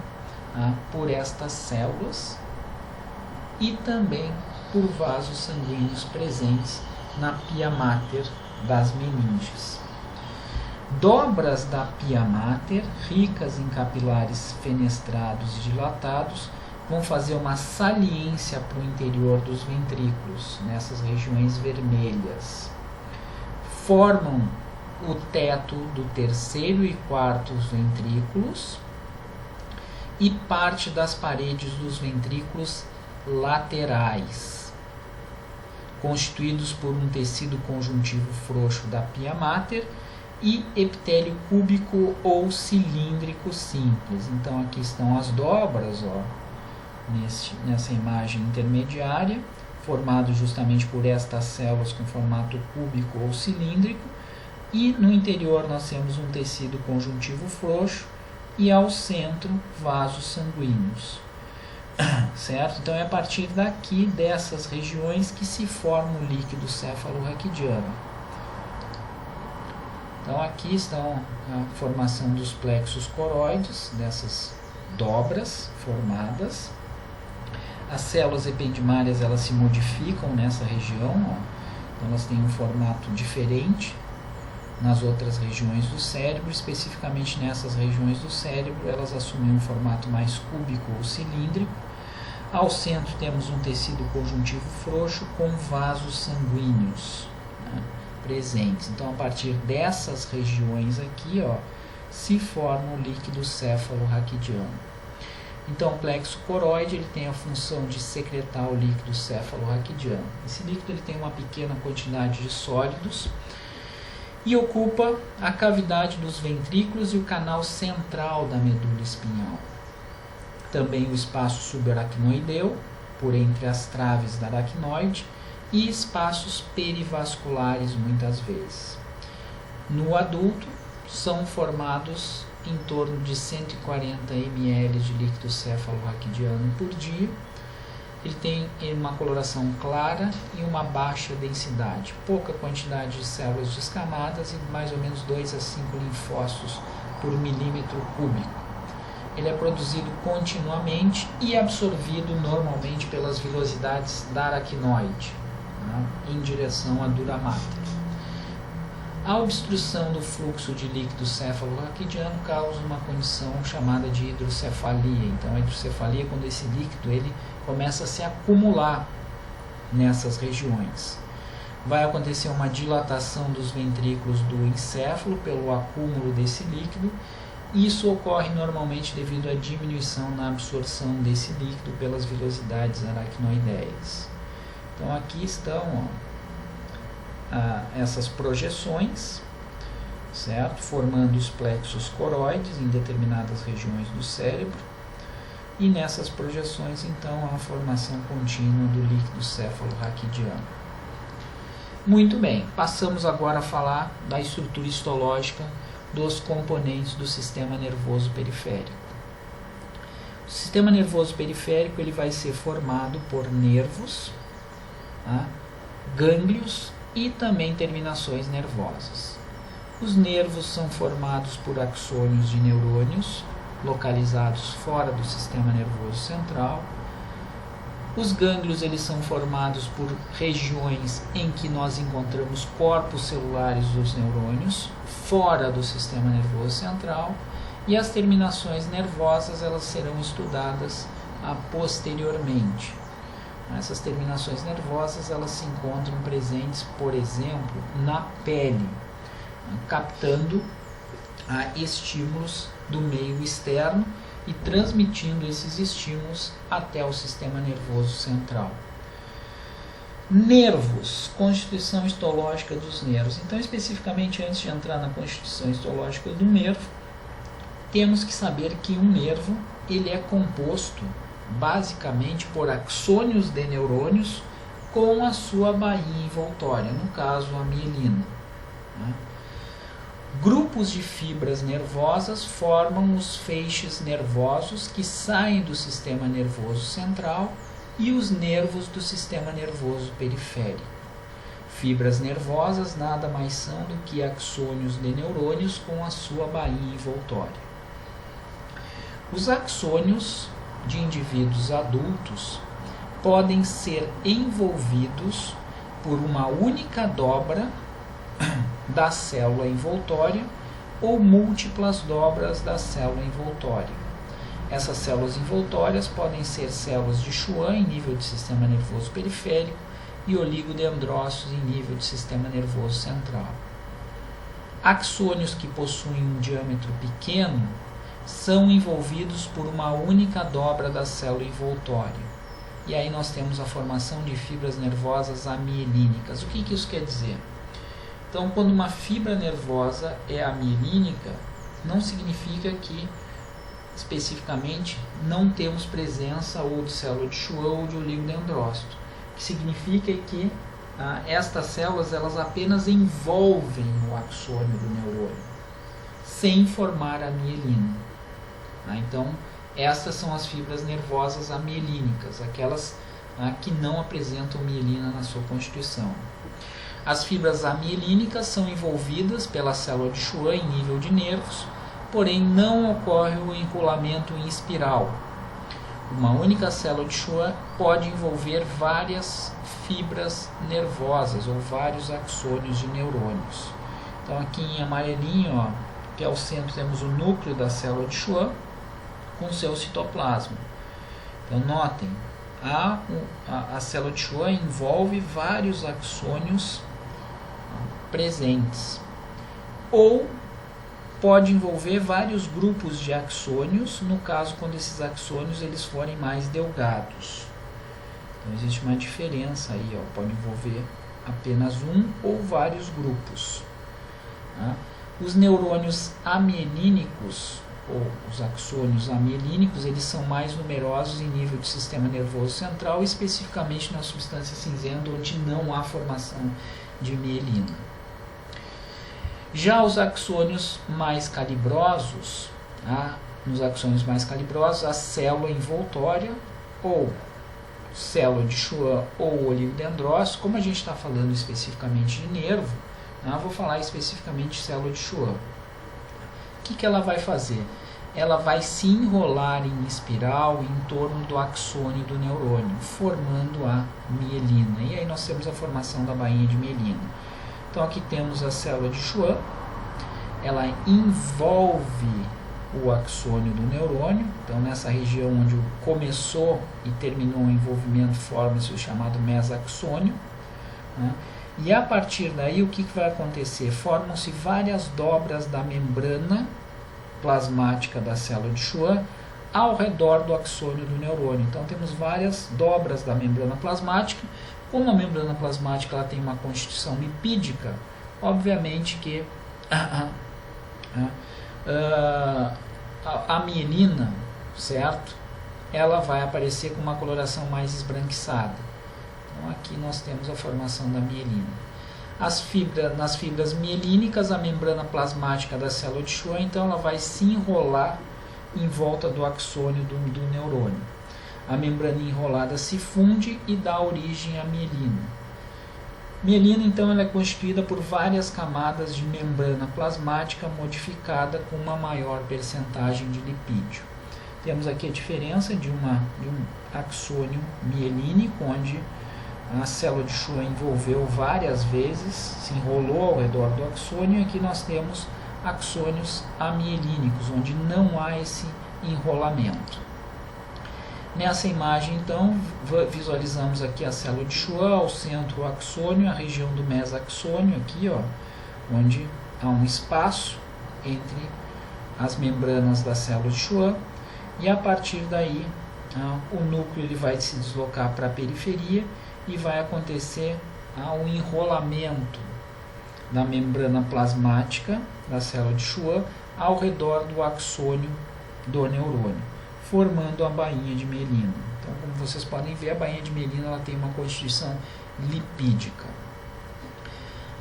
por estas células e também por vasos sanguíneos presentes na pia mater das meninges. Dobras da pia mater, ricas em capilares fenestrados e dilatados, vão fazer uma saliência para o interior dos ventrículos, nessas regiões vermelhas. Formam o teto do terceiro e quarto ventrículos e parte das paredes dos ventrículos laterais, constituídos por um tecido conjuntivo frouxo da pia mater e epitélio cúbico ou cilíndrico simples. Então aqui estão as dobras, nessa imagem intermediária, formado justamente por estas células com formato cúbico ou cilíndrico, e no interior nós temos um tecido conjuntivo frouxo e ao centro vasos sanguíneos. Certo? Então é a partir daqui, dessas regiões, que se forma o líquido cefalorraquidiano. Então aqui estão a formação dos plexos coroides, dessas dobras formadas. As células ependimárias elas se modificam nessa região, então elas têm um formato diferente nas outras regiões do cérebro, especificamente nessas regiões do cérebro elas assumem um formato mais cúbico ou cilíndrico. Ao centro temos um tecido conjuntivo frouxo com vasos sanguíneos presentes. Então, a partir dessas regiões aqui, se forma o líquido cefalorraquidiano. Então, o plexo coroide ele tem a função de secretar o líquido cefalorraquidiano. Esse líquido ele tem uma pequena quantidade de sólidos e ocupa a cavidade dos ventrículos e o canal central da medula espinhal. Também o espaço subaracnoideu, por entre as traves da aracnoide, e espaços perivasculares muitas vezes. No adulto, são formados em torno de 140 ml de líquido cefalorraquidiano por dia. Ele tem uma coloração clara e uma baixa densidade, pouca quantidade de células descamadas e mais ou menos 2 a 5 linfócitos por milímetro cúbico. Ele é produzido continuamente e absorvido normalmente pelas vilosidades da aracnoide, em direção à dura mater. A obstrução do fluxo de líquido cefalorraquidiano causa uma condição chamada de hidrocefalia. Então, a hidrocefalia é quando esse líquido ele começa a se acumular nessas regiões. Vai acontecer uma dilatação dos ventrículos do encéfalo pelo acúmulo desse líquido. Isso ocorre normalmente devido à diminuição na absorção desse líquido pelas vilosidades aracnoideias. Então aqui estão essas projeções, certo? Formando os plexos coroides em determinadas regiões do cérebro. E nessas projeções, então, há a formação contínua do líquido cefalorraquidiano. Muito bem, passamos agora a falar da estrutura histológica dos componentes do sistema nervoso periférico. O sistema nervoso periférico ele vai ser formado por nervos, gânglios e também terminações nervosas. Os nervos são formados por axônios de neurônios localizados fora do sistema nervoso central. Os gânglios eles são formados por regiões em que nós encontramos corpos celulares dos neurônios, fora do sistema nervoso central, e as terminações nervosas elas serão estudadas posteriormente. Essas terminações nervosas elas se encontram presentes, por exemplo, na pele, captando estímulos do meio externo e transmitindo esses estímulos até o sistema nervoso central. Nervos, constituição histológica dos nervos. Então, especificamente, antes de entrar na constituição histológica do nervo, temos que saber que um nervo ele é composto basicamente por axônios de neurônios com a sua baía envoltória, no caso a mielina. Grupos de fibras nervosas formam os feixes nervosos que saem do sistema nervoso central e os nervos do sistema nervoso periférico. Fibras nervosas nada mais são do que axônios de neurônios com a sua baía envoltória. Os axônios de indivíduos adultos podem ser envolvidos por uma única dobra da célula envoltória ou múltiplas dobras da célula envoltória. Essas células envoltórias podem ser células de Schwann em nível de sistema nervoso periférico e oligodendrócitos em nível de sistema nervoso central. Axônios que possuem um diâmetro pequeno são envolvidos por uma única dobra da célula envoltória. E aí nós temos a formação de fibras nervosas amielínicas. O que isso quer dizer? Então, quando uma fibra nervosa é amielínica, não significa que, especificamente, não temos presença ou de célula de Schwann ou de oligodendrócito. O que significa que estas células elas apenas envolvem o axônio do neurônio, sem formar a mielina. Então, estas são as fibras nervosas amielínicas, aquelas que não apresentam mielina na sua constituição. As fibras amielínicas são envolvidas pela célula de Schwann em nível de nervos, porém não ocorre o enrolamento em espiral. Uma única célula de Schwann pode envolver várias fibras nervosas ou vários axônios de neurônios. Então aqui em amarelinho, que é o centro, temos o núcleo da célula de Schwann com seu citoplasma. Então notem, a célula de Schwann envolve vários axônios presentes, ou pode envolver vários grupos de axônios, no caso quando esses axônios eles forem mais delgados. Então existe uma diferença aí, pode envolver apenas um ou vários grupos. Os neurônios amielínicos, ou os axônios amielínicos, eles são mais numerosos em nível de sistema nervoso central, especificamente na substância cinzenta, onde não há formação de mielina. Já os axônios mais calibrosos, nos axônios mais calibrosos, a célula envoltória, ou célula de Schwann ou oligodendrócito, como a gente está falando especificamente de nervo, vou falar especificamente de célula de Schwann. O que ela vai fazer? Ela vai se enrolar em espiral em torno do axônio do neurônio, formando a mielina. E aí nós temos a formação da bainha de mielina. Então aqui temos a célula de Schwann, ela envolve o axônio do neurônio. Então nessa região onde começou e terminou o envolvimento forma-se o chamado mesaxônio. E a partir daí o que vai acontecer? Formam-se várias dobras da membrana plasmática da célula de Schwann ao redor do axônio do neurônio. Então temos várias dobras da membrana plasmática. Como a membrana plasmática ela tem uma constituição lipídica, obviamente que a mielina, certo? Ela vai aparecer com uma coloração mais esbranquiçada. Então aqui nós temos a formação da mielina. Nas fibras mielínicas, a membrana plasmática da célula de Schwann, então ela vai se enrolar em volta do axônio do neurônio. A membrana enrolada se funde e dá origem à mielina. Mielina, então, ela é constituída por várias camadas de membrana plasmática modificada com uma maior percentagem de lipídio. Temos aqui a diferença de um axônio mielínico, onde a célula de Schwann envolveu várias vezes, se enrolou ao redor do axônio, e aqui nós temos axônios amielínicos, onde não há esse enrolamento. Nessa imagem, então, visualizamos aqui a célula de Schwann, ao centro o axônio, a região do mesaxônio, aqui, ó, onde há um espaço entre as membranas da célula de Schwann, e a partir daí o núcleo ele vai se deslocar para a periferia e vai acontecer o enrolamento da membrana plasmática da célula de Schwann ao redor do axônio do neurônio, formando a bainha de mielina. Então, como vocês podem ver, a bainha de mielina ela tem uma constituição lipídica.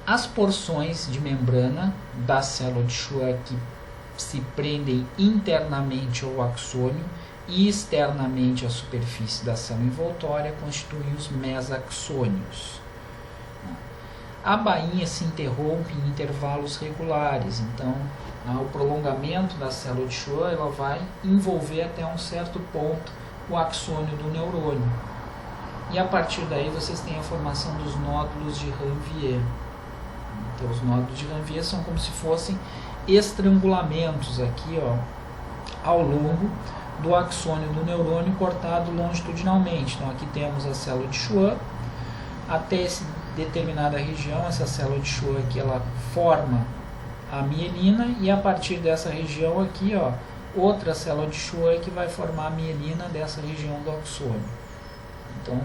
As porções de membrana da célula de Schwann que se prendem internamente ao axônio e externamente à superfície da célula envoltória constituem os mesaxônios. A bainha se interrompe em intervalos regulares, então o prolongamento da célula de Schwann ela vai envolver até um certo ponto o axônio do neurônio. E a partir daí vocês têm a formação dos nódulos de Ranvier. Então os nódulos de Ranvier são como se fossem estrangulamentos aqui, ó, ao longo do axônio do neurônio cortado longitudinalmente. Então aqui temos a célula de Schwann, até essa determinada região, essa célula de Schwann aqui, ela forma a mielina, e a partir dessa região aqui, ó, outra célula de Schwann que vai formar a mielina dessa região do axônio. Então,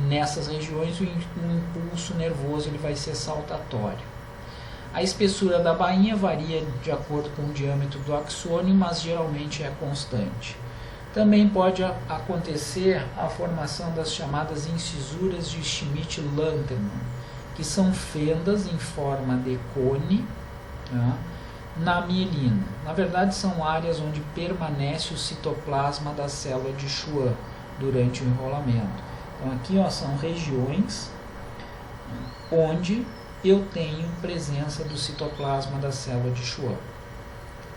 nessas regiões o impulso nervoso ele vai ser saltatório. A espessura da bainha varia de acordo com o diâmetro do axônio, mas geralmente é constante. Também pode acontecer a formação das chamadas incisuras de Schmidt-Lantermann, que são fendas em forma de cone, tá, na mielina. Na verdade, são áreas onde permanece o citoplasma da célula de Schwann durante o enrolamento. Então, aqui, ó, são regiões onde eu tenho presença do citoplasma da célula de Schwann,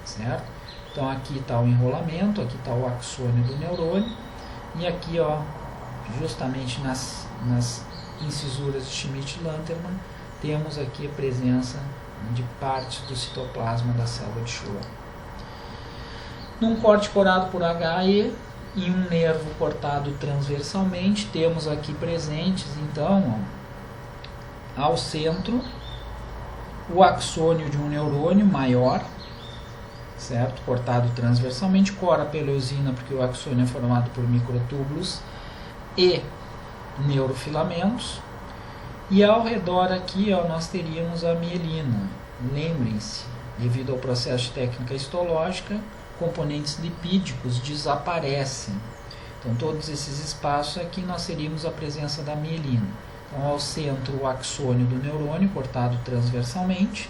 certo? Então aqui está o enrolamento, aqui está o axônio do neurônio, e aqui, ó, justamente nas incisuras de Schmidt-Lantermann, temos aqui a presença de partes do citoplasma da célula de Schwann. Num corte corado por HE e um nervo cortado transversalmente, temos aqui presentes, então, ó, ao centro, o axônio de um neurônio maior, certo? Cortado transversalmente, cora pela eosina, porque o axônio é formado por microtúbulos e neurofilamentos. E ao redor aqui, ó, nós teríamos a mielina. Lembrem-se, devido ao processo de técnica histológica, componentes lipídicos desaparecem. Então, todos esses espaços aqui nós teríamos a presença da mielina. Então, ao centro, o axônio do neurônio, cortado transversalmente,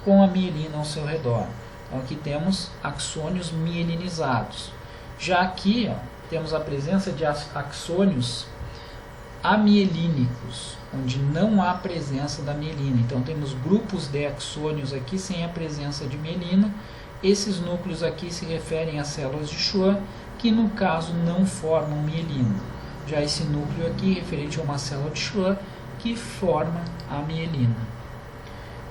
com a mielina ao seu redor. Então, aqui temos axônios mielinizados. Já aqui, ó, temos a presença de axônios amielínicos, onde não há presença da mielina. Então, temos grupos de axônios aqui sem a presença de mielina. Esses núcleos aqui se referem às células de Schwann, que no caso não formam mielina. Já esse núcleo aqui, referente a uma célula de Schwann, que forma a mielina.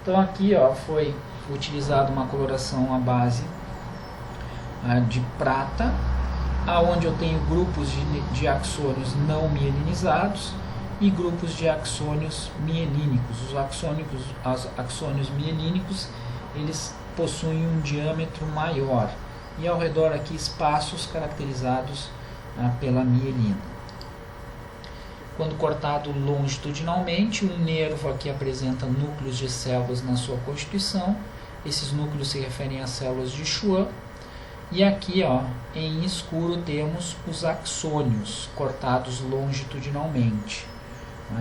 Então aqui, ó, foi utilizada uma coloração à base de prata, aonde eu tenho grupos de axônios não mielinizados e grupos de axônios mielínicos. Os axônios mielínicos, eles possuem um diâmetro maior, e ao redor aqui espaços caracterizados pela mielina. Quando cortado longitudinalmente, um nervo aqui apresenta núcleos de células na sua constituição. Esses núcleos se referem às células de Schwann. E aqui, ó, em escuro, temos os axônios cortados longitudinalmente.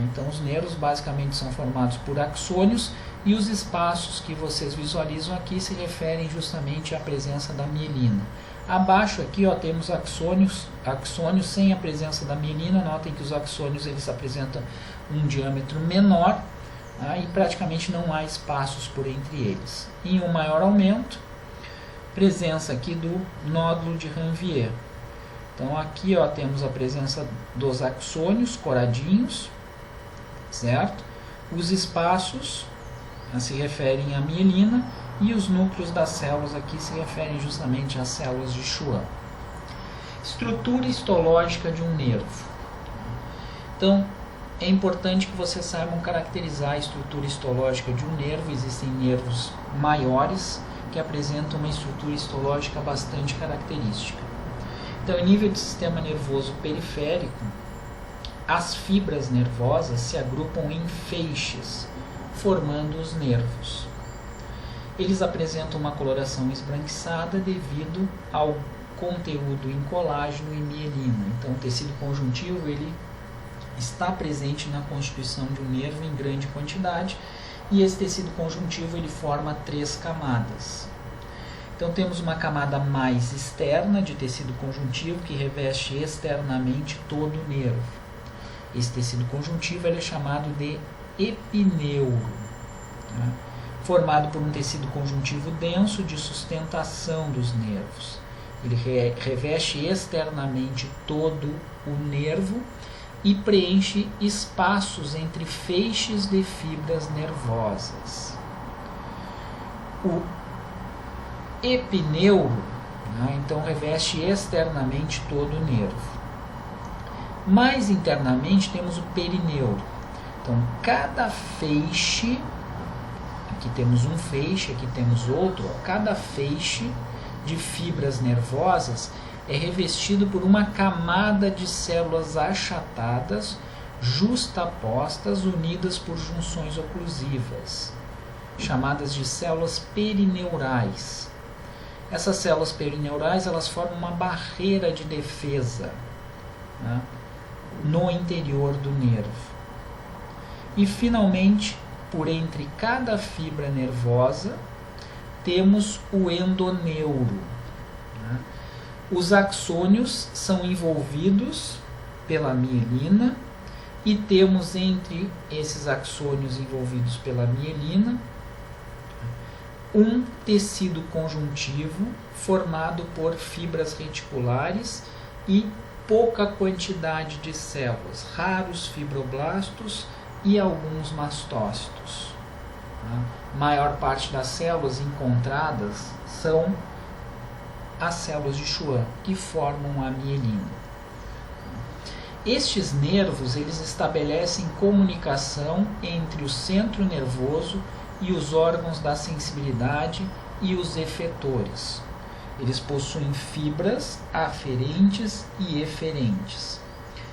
Então, os nervos basicamente são formados por axônios, e os espaços que vocês visualizam aqui se referem justamente à presença da mielina. Abaixo aqui, ó, temos axônios sem a presença da mielina. Notem que os axônios eles apresentam um diâmetro menor, e praticamente não há espaços por entre eles. Em um maior aumento, presença aqui do nódulo de Ranvier. Então aqui temos a presença dos axônios coradinhos, certo? Os espaços se referem à mielina e os núcleos das células aqui se referem justamente às células de Schwann. Estrutura histológica de um nervo. Então, é importante que vocês saibam caracterizar a estrutura histológica de um nervo. Existem nervos maiores que apresentam uma estrutura histológica bastante característica. Então, em nível de sistema nervoso periférico, as fibras nervosas se agrupam em feixes, formando os nervos. Eles apresentam uma coloração esbranquiçada devido ao conteúdo em colágeno e mielina. Então, o tecido conjuntivo ele está presente na constituição de um nervo em grande quantidade, e esse tecido conjuntivo ele forma 3 camadas. Então temos uma camada mais externa de tecido conjuntivo que reveste externamente todo o nervo. Esse tecido conjuntivo ele é chamado de epineuro, formado por um tecido conjuntivo denso de sustentação dos nervos. Ele reveste externamente todo o nervo e preenche espaços entre feixes de fibras nervosas. O epineuro, então, reveste externamente todo o nervo. Mais internamente temos o perineuro. Então, cada feixe, aqui temos um feixe, aqui temos outro, cada feixe de fibras nervosas é revestido por uma camada de células achatadas, justapostas, unidas por junções oclusivas, chamadas de células perineurais. Essas células perineurais elas formam uma barreira de defesa, no interior do nervo. E, finalmente, por entre cada fibra nervosa, temos o endoneuro. Os axônios são envolvidos pela mielina e temos entre esses axônios envolvidos pela mielina um tecido conjuntivo formado por fibras reticulares e pouca quantidade de células, raros fibroblastos e alguns mastócitos. A maior parte das células encontradas são as células de Schwann, que formam a mielina. Estes nervos eles estabelecem comunicação entre o centro nervoso e os órgãos da sensibilidade e os efetores. Eles possuem fibras aferentes e eferentes.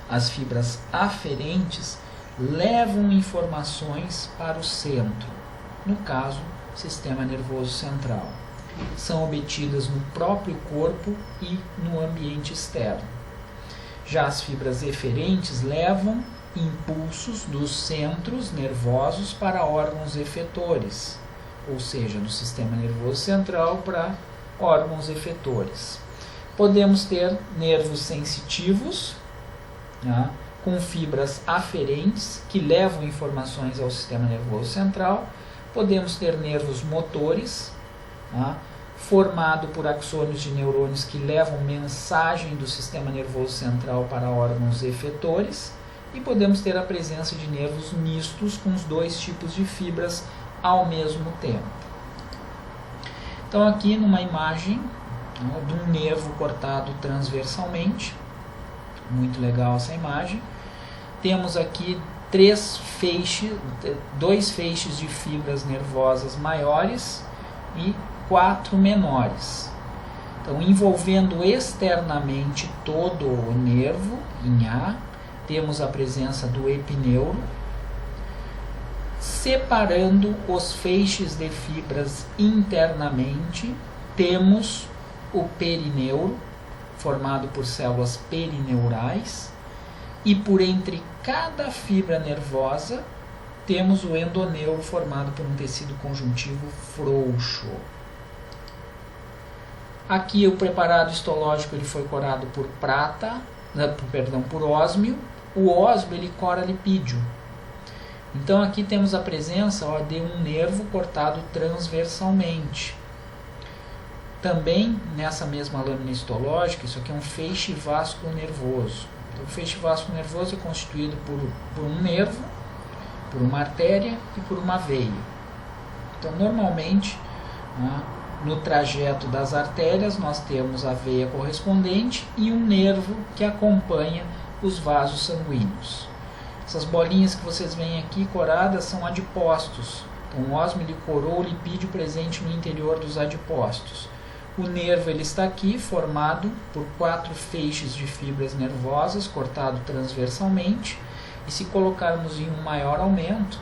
As fibras aferentes levam informações para o centro, no caso, sistema nervoso central. São obtidas no próprio corpo e no ambiente externo. Já as fibras eferentes levam impulsos dos centros nervosos para órgãos efetores, ou seja, do sistema nervoso central para órgãos efetores. Podemos ter nervos sensitivos, com fibras aferentes que levam informações ao sistema nervoso central. Podemos ter nervos motores, formado por axônios de neurônios que levam mensagem do sistema nervoso central para órgãos efetores, e podemos ter a presença de nervos mistos com os 2 tipos de fibras ao mesmo tempo. Então aqui numa imagem de um nervo cortado transversalmente, muito legal essa imagem, temos aqui 2 feixes de fibras nervosas maiores e 4 menores. Então, envolvendo externamente todo o nervo, em A, temos a presença do epineuro, separando os feixes de fibras internamente, temos o perineuro, formado por células perineurais, e por entre cada fibra nervosa, temos o endoneuro, formado por um tecido conjuntivo frouxo. Aqui o preparado histológico ele foi corado por por ósmio. O ósmio ele cora lipídio. Então aqui temos a presença de um nervo cortado transversalmente. Também nessa mesma lâmina histológica, isso aqui é um feixe vasculo nervoso. Então, o feixe vasculo nervoso é constituído por um nervo, por uma artéria e por uma veia. Então, normalmente, no trajeto das artérias, nós temos a veia correspondente e um nervo que acompanha os vasos sanguíneos. Essas bolinhas que vocês veem aqui coradas são adipócitos. Então, o ósmio ele coroa o lipídio presente no interior dos adipócitos. O nervo ele está aqui, formado por 4 feixes de fibras nervosas, cortado transversalmente. E se colocarmos em um maior aumento,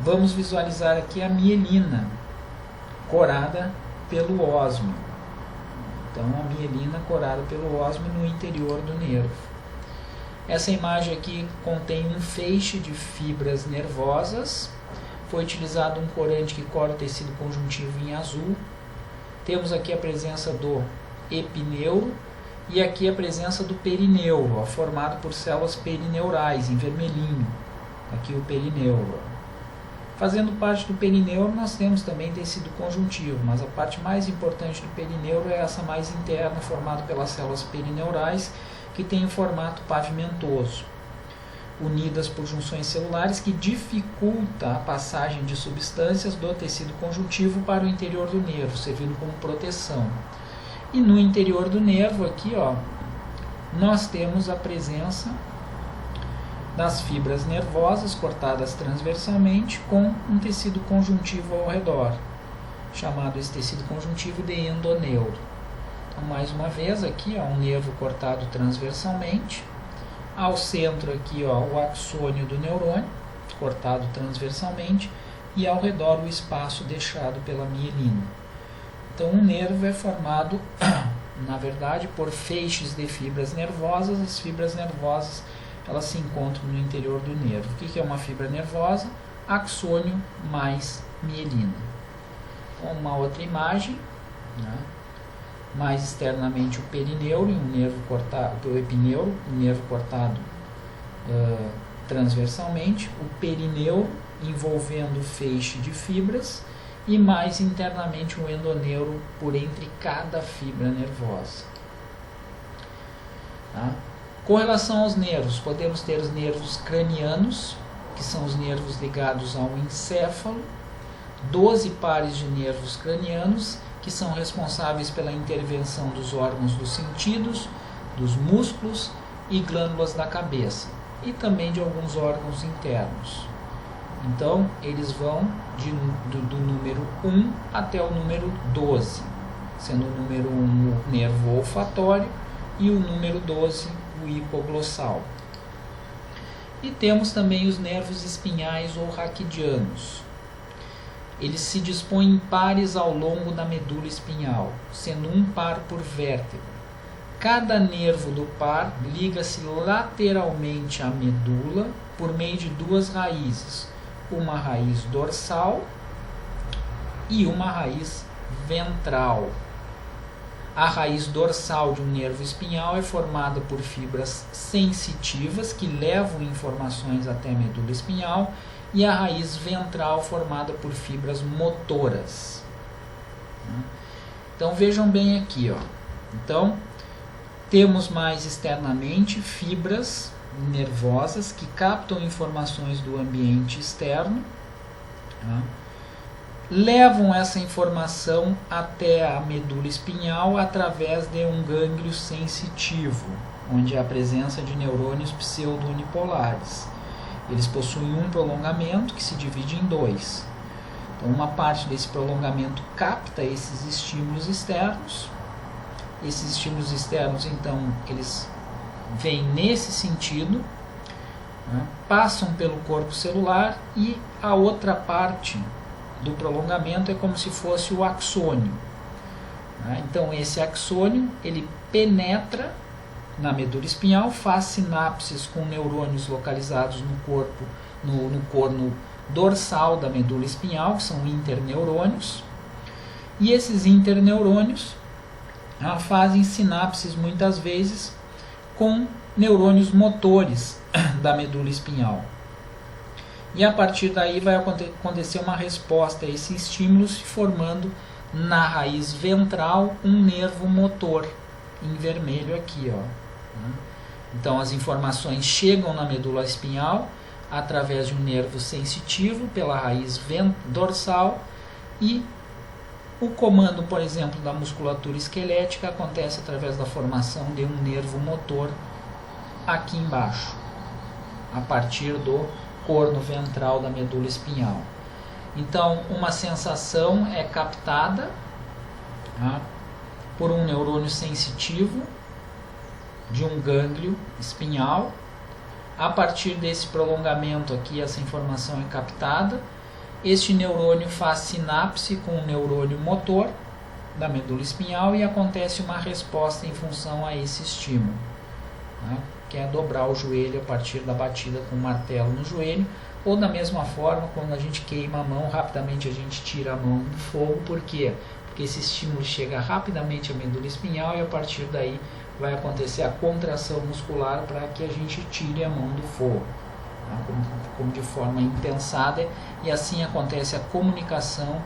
vamos visualizar aqui a mielina, corada pelo ósmio. Então, a mielina corada pelo ósmio no interior do nervo. Essa imagem aqui contém um feixe de fibras nervosas. Foi utilizado um corante que cora o tecido conjuntivo em azul. Temos aqui a presença do epineuro e aqui a presença do perineuro, formado por células perineurais em vermelhinho. Aqui o perineuro. Fazendo parte do perineuro, nós temos também tecido conjuntivo, mas a parte mais importante do perineuro é essa mais interna, formada pelas células perineurais, que tem o formato pavimentoso, unidas por junções celulares que dificulta a passagem de substâncias do tecido conjuntivo para o interior do nervo, servindo como proteção. E no interior do nervo, aqui, nós temos a presença das fibras nervosas cortadas transversalmente com um tecido conjuntivo ao redor, chamado esse tecido conjuntivo de endoneuro. Então, mais uma vez, aqui um nervo cortado transversalmente. Ao centro aqui o axônio do neurônio, cortado transversalmente, e ao redor o espaço deixado pela mielina. Então, um nervo é formado, na verdade, por feixes de fibras nervosas. As fibras nervosas elas se encontram no interior do nervo. O que é uma fibra nervosa? Axônio mais mielina. Então, uma outra imagem, mais externamente o perineuro, um nervo cortado, o epineuro, um nervo cortado transversalmente, o perineuro envolvendo o feixe de fibras e mais internamente um endoneuro por entre cada fibra nervosa. Com relação aos nervos, podemos ter os nervos cranianos, que são os nervos ligados ao encéfalo, 12 pares de nervos cranianos, que são responsáveis pela intervenção dos órgãos dos sentidos, dos músculos e glândulas da cabeça, e também de alguns órgãos internos. Então, eles vão do número 1 até o número 12, sendo o número 1 o nervo olfatório e o número 12 o hipoglossal. E temos também os nervos espinhais ou raquidianos. Eles se dispõem em pares ao longo da medula espinhal, sendo um par por vértebra. Cada nervo do par liga-se lateralmente à medula por meio de 2 raízes, uma raiz dorsal e uma raiz ventral. A raiz dorsal de um nervo espinhal é formada por fibras sensitivas que levam informações até a medula espinhal, e a raiz ventral formada por fibras motoras. Então vejam bem aqui, Então temos mais externamente fibras nervosas que captam informações do ambiente externo, levam essa informação até a medula espinhal através de um gânglio sensitivo, onde há a presença de neurônios pseudo-unipolares. Eles possuem um prolongamento que se divide em 2. Então, uma parte desse prolongamento capta esses estímulos externos. Esses estímulos externos, então, eles vêm nesse sentido, passam pelo corpo celular, e a outra parte do prolongamento é como se fosse o axônio. Então, esse axônio ele penetra na medula espinhal, faz sinapses com neurônios localizados no corpo, no corno dorsal da medula espinhal, que são interneurônios, e esses interneurônios fazem sinapses muitas vezes com neurônios motores da medula espinhal. E a partir daí vai acontecer uma resposta a esse estímulo, se formando na raiz ventral um nervo motor, em vermelho aqui, ó. Então as informações chegam na medula espinhal através de um nervo sensitivo pela raiz dorsal, e o comando, por exemplo, da musculatura esquelética acontece através da formação de um nervo motor aqui embaixo, a partir do corno ventral da medula espinhal. Então, uma sensação é captada por um neurônio sensitivo de um gânglio espinhal. A partir desse prolongamento aqui, essa informação é captada. Este neurônio faz sinapse com o neurônio motor da medula espinhal e acontece uma resposta em função a esse estímulo, que é dobrar o joelho a partir da batida com o martelo no joelho, ou da mesma forma, quando a gente queima a mão, rapidamente a gente tira a mão do fogo. Por quê? Porque esse estímulo chega rapidamente à medula espinhal e a partir daí vai acontecer a contração muscular para que a gente tire a mão do fogo, como de forma impensada, e assim acontece a comunicação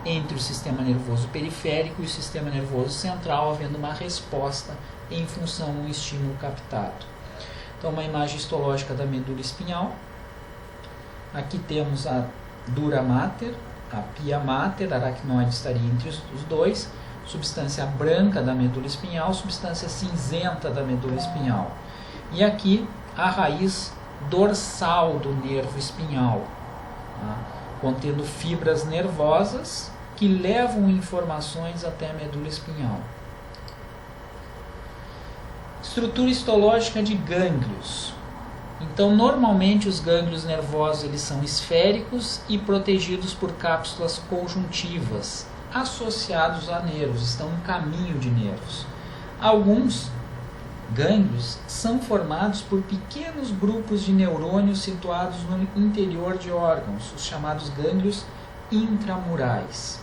entre o sistema nervoso periférico e o sistema nervoso central, havendo uma resposta em função a um estímulo captado. Então, uma imagem histológica da medula espinhal. Aqui temos a dura mater, a pia mater, a aracnoide estaria entre os dois, substância branca da medula espinhal, substância cinzenta da medula espinhal. E aqui a raiz dorsal do nervo espinhal, contendo fibras nervosas que levam informações até a medula espinhal. Estrutura histológica de gânglios. Então, normalmente os gânglios nervosos eles são esféricos e protegidos por cápsulas conjuntivas, associados a nervos, estão no caminho de nervos. Alguns gânglios são formados por pequenos grupos de neurônios situados no interior de órgãos, os chamados gânglios intramurais.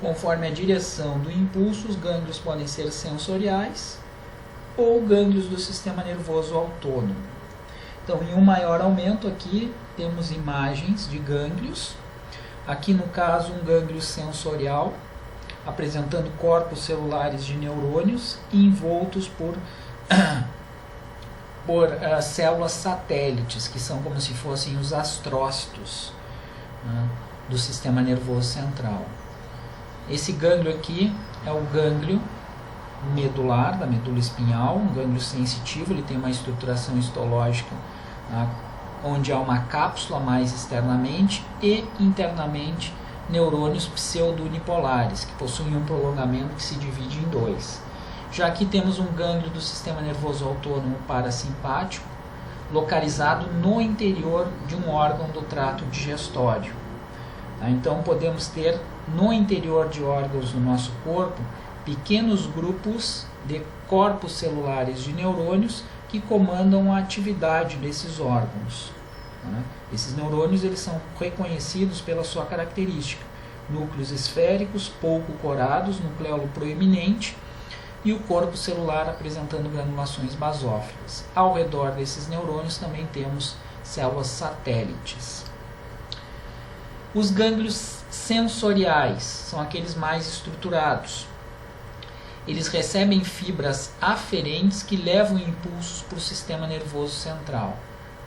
Conforme a direção do impulso, os gânglios podem ser sensoriais ou gânglios do sistema nervoso autônomo. Então, em um maior aumento aqui, temos imagens de gânglios. Aqui, no caso, um gânglio sensorial, apresentando corpos celulares de neurônios envoltos por células satélites, que são como se fossem os astrócitos do sistema nervoso central. Esse gânglio aqui é o gânglio medular, da medula espinhal, um gânglio sensitivo, ele tem uma estruturação histológica onde há uma cápsula mais externamente e internamente neurônios pseudo-unipolares, que possuem um prolongamento que se divide em dois. Já aqui temos um gânglio do sistema nervoso autônomo parasimpático, localizado no interior de um órgão do trato digestório. Então podemos ter no interior de órgãos do nosso corpo pequenos grupos de corpos celulares de neurônios que comandam a atividade desses órgãos. Esses neurônios eles são reconhecidos pela sua característica: núcleos esféricos, pouco corados, nucleolo proeminente e o corpo celular apresentando granulações basófilas. Ao redor desses neurônios também temos células satélites. Os gânglios sensoriais são aqueles mais estruturados. Eles recebem fibras aferentes que levam impulsos para o sistema nervoso central.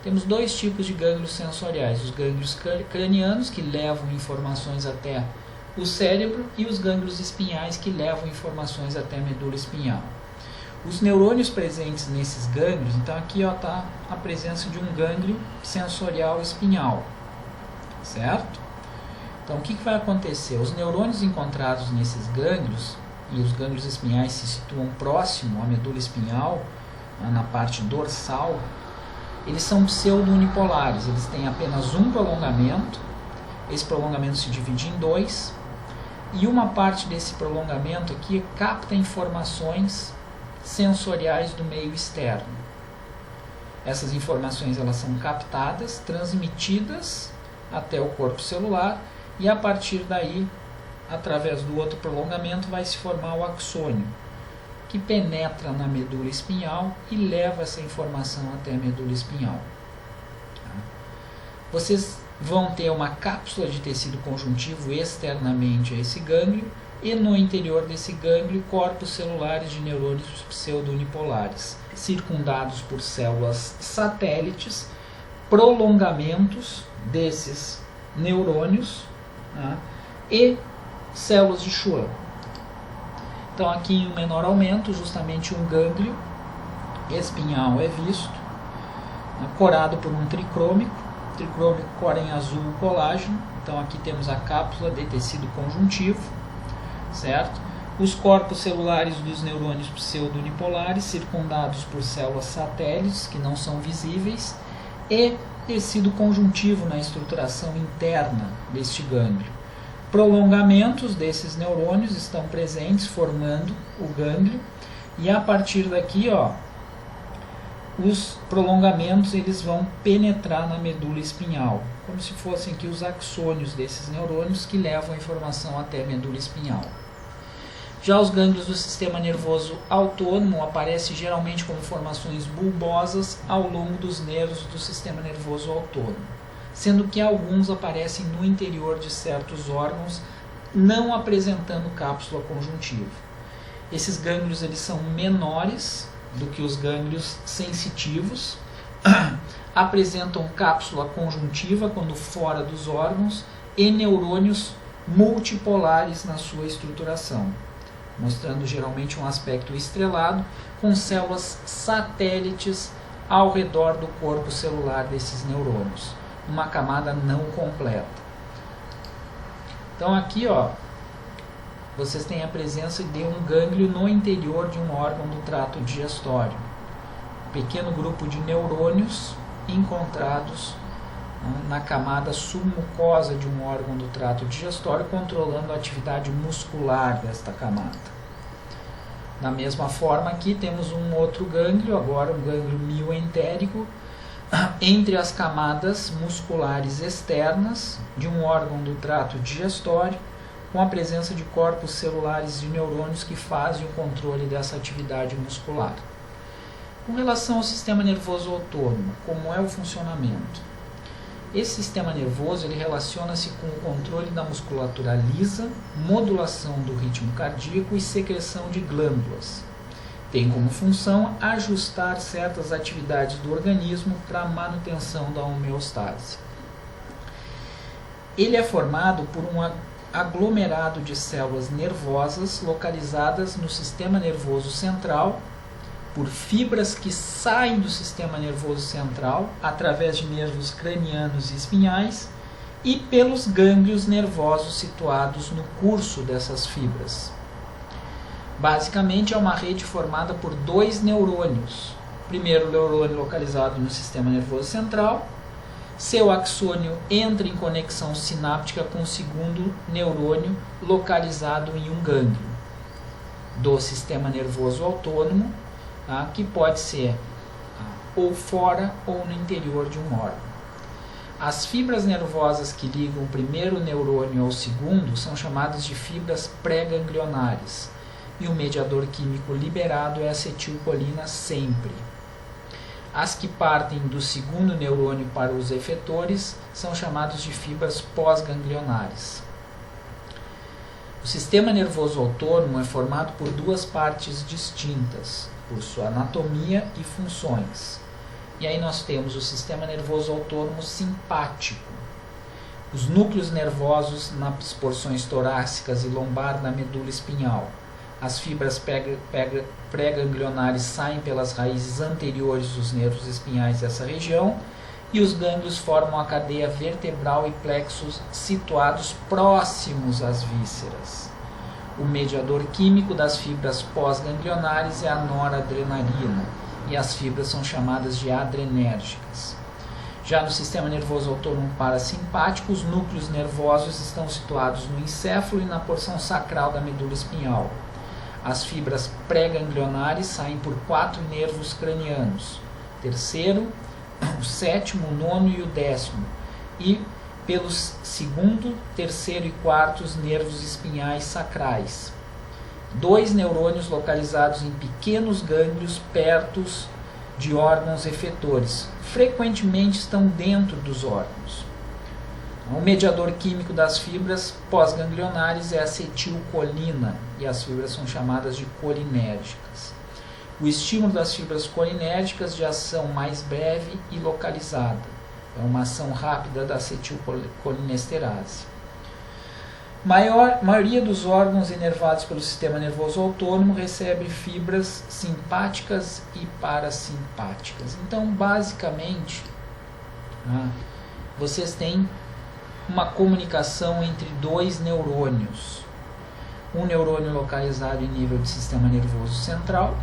Temos dois tipos de gânglios sensoriais: os gânglios cranianos, que levam informações até o cérebro, e os gânglios espinhais, que levam informações até a medula espinhal. Os neurônios presentes nesses gânglios, então aqui está a presença de um gânglio sensorial espinhal, certo? Então o que vai acontecer? Os neurônios encontrados nesses gânglios, e os gânglios espinhais se situam próximo à medula espinhal, na parte dorsal, eles são pseudo-unipolares, eles têm apenas um prolongamento, esse prolongamento se divide em dois, e uma parte desse prolongamento aqui capta informações sensoriais do meio externo. Essas informações elas são captadas, transmitidas até o corpo celular, e a partir daí, através do outro prolongamento, vai se formar o axônio, que penetra na medula espinhal e leva essa informação até a medula espinhal. Vocês vão ter uma cápsula de tecido conjuntivo externamente a esse gânglio, e no interior desse gânglio, corpos celulares de neurônios pseudo-unipolares, circundados por células satélites, prolongamentos desses neurônios, tá? E células de Schwann. Então aqui em um menor aumento, justamente um gânglio espinhal é visto, né, corado por um tricrômico cor em azul colágeno. Então aqui temos a cápsula de tecido conjuntivo, certo? Os corpos celulares dos neurônios pseudo-unipolares, circundados por células satélites que não são visíveis, e tecido conjuntivo na estruturação interna deste gânglio. Prolongamentos desses neurônios estão presentes, formando o gânglio, e a partir daqui, os prolongamentos eles vão penetrar na medula espinhal, como se fossem aqui os axônios desses neurônios que levam a informação até a medula espinhal. Já os gânglios do sistema nervoso autônomo aparecem geralmente como formações bulbosas ao longo dos nervos do sistema nervoso autônomo, sendo que alguns aparecem no interior de certos órgãos, não apresentando cápsula conjuntiva. Esses gânglios eles são menores do que os gânglios sensitivos, apresentam cápsula conjuntiva quando fora dos órgãos e neurônios multipolares na sua estruturação, mostrando geralmente um aspecto estrelado com células satélites ao redor do corpo celular desses neurônios, uma camada não completa. Então aqui, vocês têm a presença de um gânglio no interior de um órgão do trato digestório. Um pequeno grupo de neurônios encontrados na camada submucosa de um órgão do trato digestório, controlando a atividade muscular desta camada. Da mesma forma, aqui temos um outro gânglio, agora um gânglio mioentérico, entre as camadas musculares externas de um órgão do trato digestório, com a presença de corpos celulares de neurônios que fazem o controle dessa atividade muscular. Com relação ao sistema nervoso autônomo, como é o funcionamento? Esse sistema nervoso ele relaciona-se com o controle da musculatura lisa, modulação do ritmo cardíaco e secreção de glândulas. Tem como função ajustar certas atividades do organismo para a manutenção da homeostase. Ele é formado por um aglomerado de células nervosas localizadas no sistema nervoso central, por fibras que saem do sistema nervoso central através de nervos cranianos e espinhais e pelos gânglios nervosos situados no curso dessas fibras. Basicamente é uma rede formada por dois neurônios. Primeiro neurônio localizado no sistema nervoso central, seu axônio entra em conexão sináptica com o segundo neurônio localizado em um gânglio do sistema nervoso autônomo, que pode ser ou fora ou no interior de um órgão. As fibras nervosas que ligam o primeiro neurônio ao segundo são chamadas de fibras pré-ganglionares, e o mediador químico liberado é a acetilcolina sempre. As que partem do segundo neurônio para os efetores são chamadas de fibras pós-ganglionares. O sistema nervoso autônomo é formado por duas partes distintas, por sua anatomia e funções. E aí nós temos o sistema nervoso autônomo simpático, os núcleos nervosos nas porções torácicas e lombar da medula espinhal. As fibras pré-ganglionares saem pelas raízes anteriores dos nervos espinhais dessa região, e os gânglios formam a cadeia vertebral e plexos situados próximos às vísceras. O mediador químico das fibras pós-ganglionares é a noradrenalina, e as fibras são chamadas de adrenérgicas. Já no sistema nervoso autônomo parasimpático, os núcleos nervosos estão situados no encéfalo e na porção sacral da medula espinhal. As fibras pré-ganglionares saem por 4 nervos cranianos, terceiro, o sétimo, o nono e o 10º, e pelos segundo, terceiro e quartos nervos espinhais sacrais. 2 neurônios localizados em pequenos gânglios perto de órgãos efetores, frequentemente estão dentro dos órgãos. O mediador químico das fibras pós-ganglionares é a acetilcolina, e as fibras são chamadas de colinérgicas. O estímulo das fibras colinérgicas de ação mais breve e localizada. É uma ação rápida da acetilcolinesterase. Maioria dos órgãos inervados pelo sistema nervoso autônomo recebe fibras simpáticas e parasimpáticas. Então, basicamente, vocês têm uma comunicação entre dois neurônios. Um neurônio localizado em nível de sistema nervoso central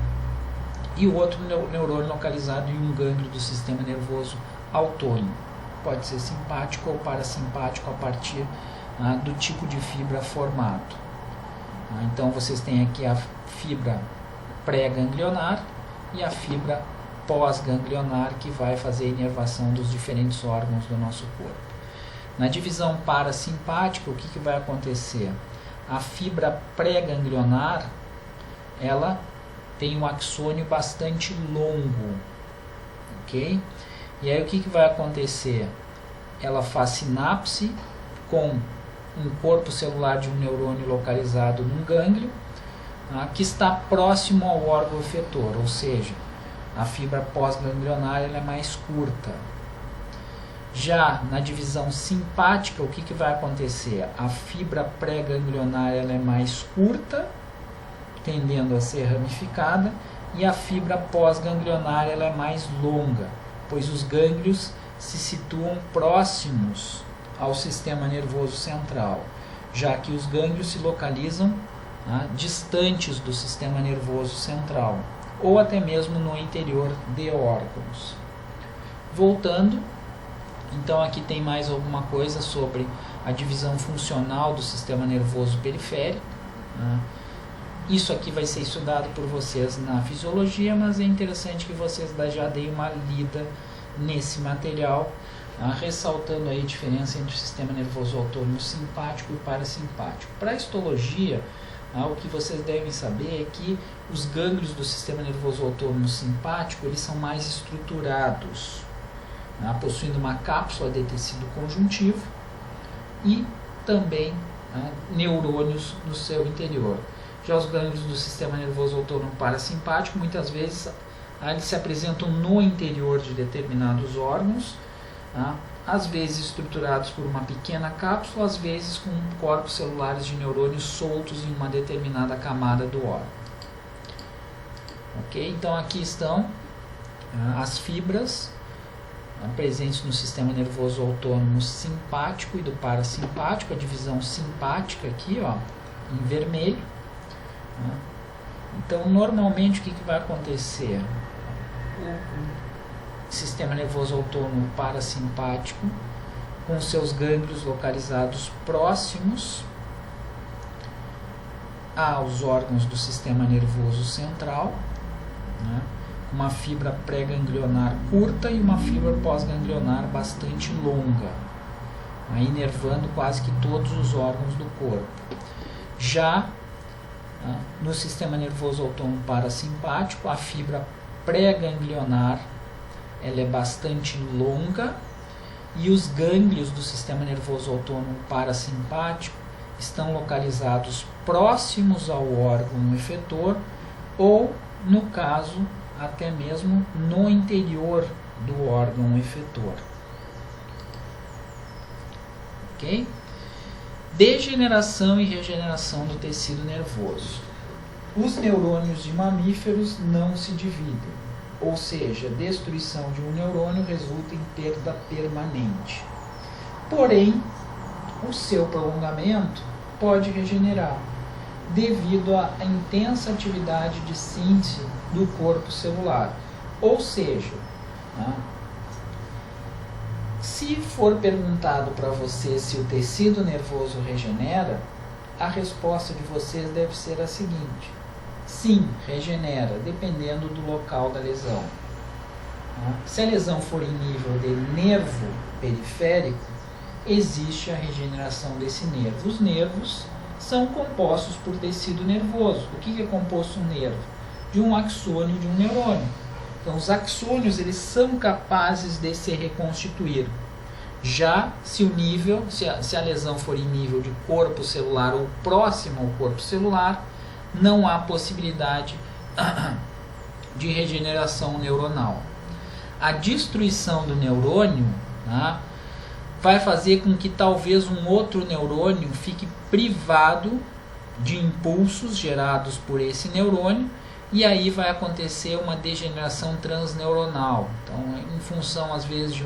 e o outro neurônio localizado em um gânglio do sistema nervoso autônomo. Pode ser simpático ou parasimpático a partir do tipo de fibra formado. Então vocês têm aqui a fibra pré-ganglionar e a fibra pós-ganglionar, que vai fazer a inervação dos diferentes órgãos do nosso corpo. Na divisão parasimpática, o que vai acontecer? A fibra pré-ganglionar, ela tem um axônio bastante longo, ok? E aí o que vai acontecer? Ela faz sinapse com um corpo celular de um neurônio localizado num gânglio, que está próximo ao órgão efetor, ou seja, a fibra pós-ganglionar ela é mais curta. Já na divisão simpática, o que vai acontecer? A fibra pré-ganglionar ela é mais curta, tendendo a ser ramificada, e a fibra pós-ganglionar ela é mais longa, pois os gânglios se situam próximos ao sistema nervoso central, já que os gânglios se localizam distantes do sistema nervoso central, ou até mesmo no interior de órgãos. Voltando, então aqui tem mais alguma coisa sobre a divisão funcional do sistema nervoso periférico. Isso aqui vai ser estudado por vocês na fisiologia, mas é interessante que vocês já deem uma lida nesse material, ressaltando aí a diferença entre o sistema nervoso autônomo simpático e parasimpático. Para a histologia, o que vocês devem saber é que os gânglios do sistema nervoso autônomo simpático eles são mais estruturados, possuindo uma cápsula de tecido conjuntivo e também neurônios no seu interior. Já os gânglios do sistema nervoso autônomo parasimpático, muitas vezes, eles se apresentam no interior de determinados órgãos, às vezes estruturados por uma pequena cápsula, às vezes com corpos celulares de neurônios soltos em uma determinada camada do órgão. Ok? Então aqui estão as fibras presentes no sistema nervoso autônomo simpático e do parasimpático, a divisão simpática aqui, em vermelho. Então, normalmente, o que vai acontecer? O sistema nervoso autônomo parasimpático, com seus gânglios localizados próximos aos órgãos do sistema nervoso central, uma fibra pré-ganglionar curta e uma fibra pós-ganglionar bastante longa, inervando quase que todos os órgãos do corpo. Já no sistema nervoso autônomo parasimpático, a fibra pré-ganglionar ela é bastante longa e os gânglios do sistema nervoso autônomo parasimpático estão localizados próximos ao órgão efetor ou, no caso, até mesmo no interior do órgão efetor. Ok? Degeneração e regeneração do tecido nervoso. Os neurônios de mamíferos não se dividem, ou seja, destruição de um neurônio resulta em perda permanente. Porém, o seu prolongamento pode regenerar, devido à intensa atividade de síntese do corpo celular. Ou seja, se for perguntado para você se o tecido nervoso regenera, a resposta de vocês deve ser a seguinte: sim, regenera, dependendo do local da lesão. Se a lesão for em nível de nervo periférico, existe a regeneração desse nervo. Os nervos são compostos por tecido nervoso. O que é composto um nervo? De um axônio de um neurônio. Então, os axônios eles são capazes de se reconstituir. Já se a lesão for em nível de corpo celular ou próximo ao corpo celular, não há possibilidade de regeneração neuronal. A destruição do neurônio, tá, vai fazer com que talvez um outro neurônio fique privado de impulsos gerados por esse neurônio, e aí vai acontecer uma degeneração transneuronal. Então, em função às vezes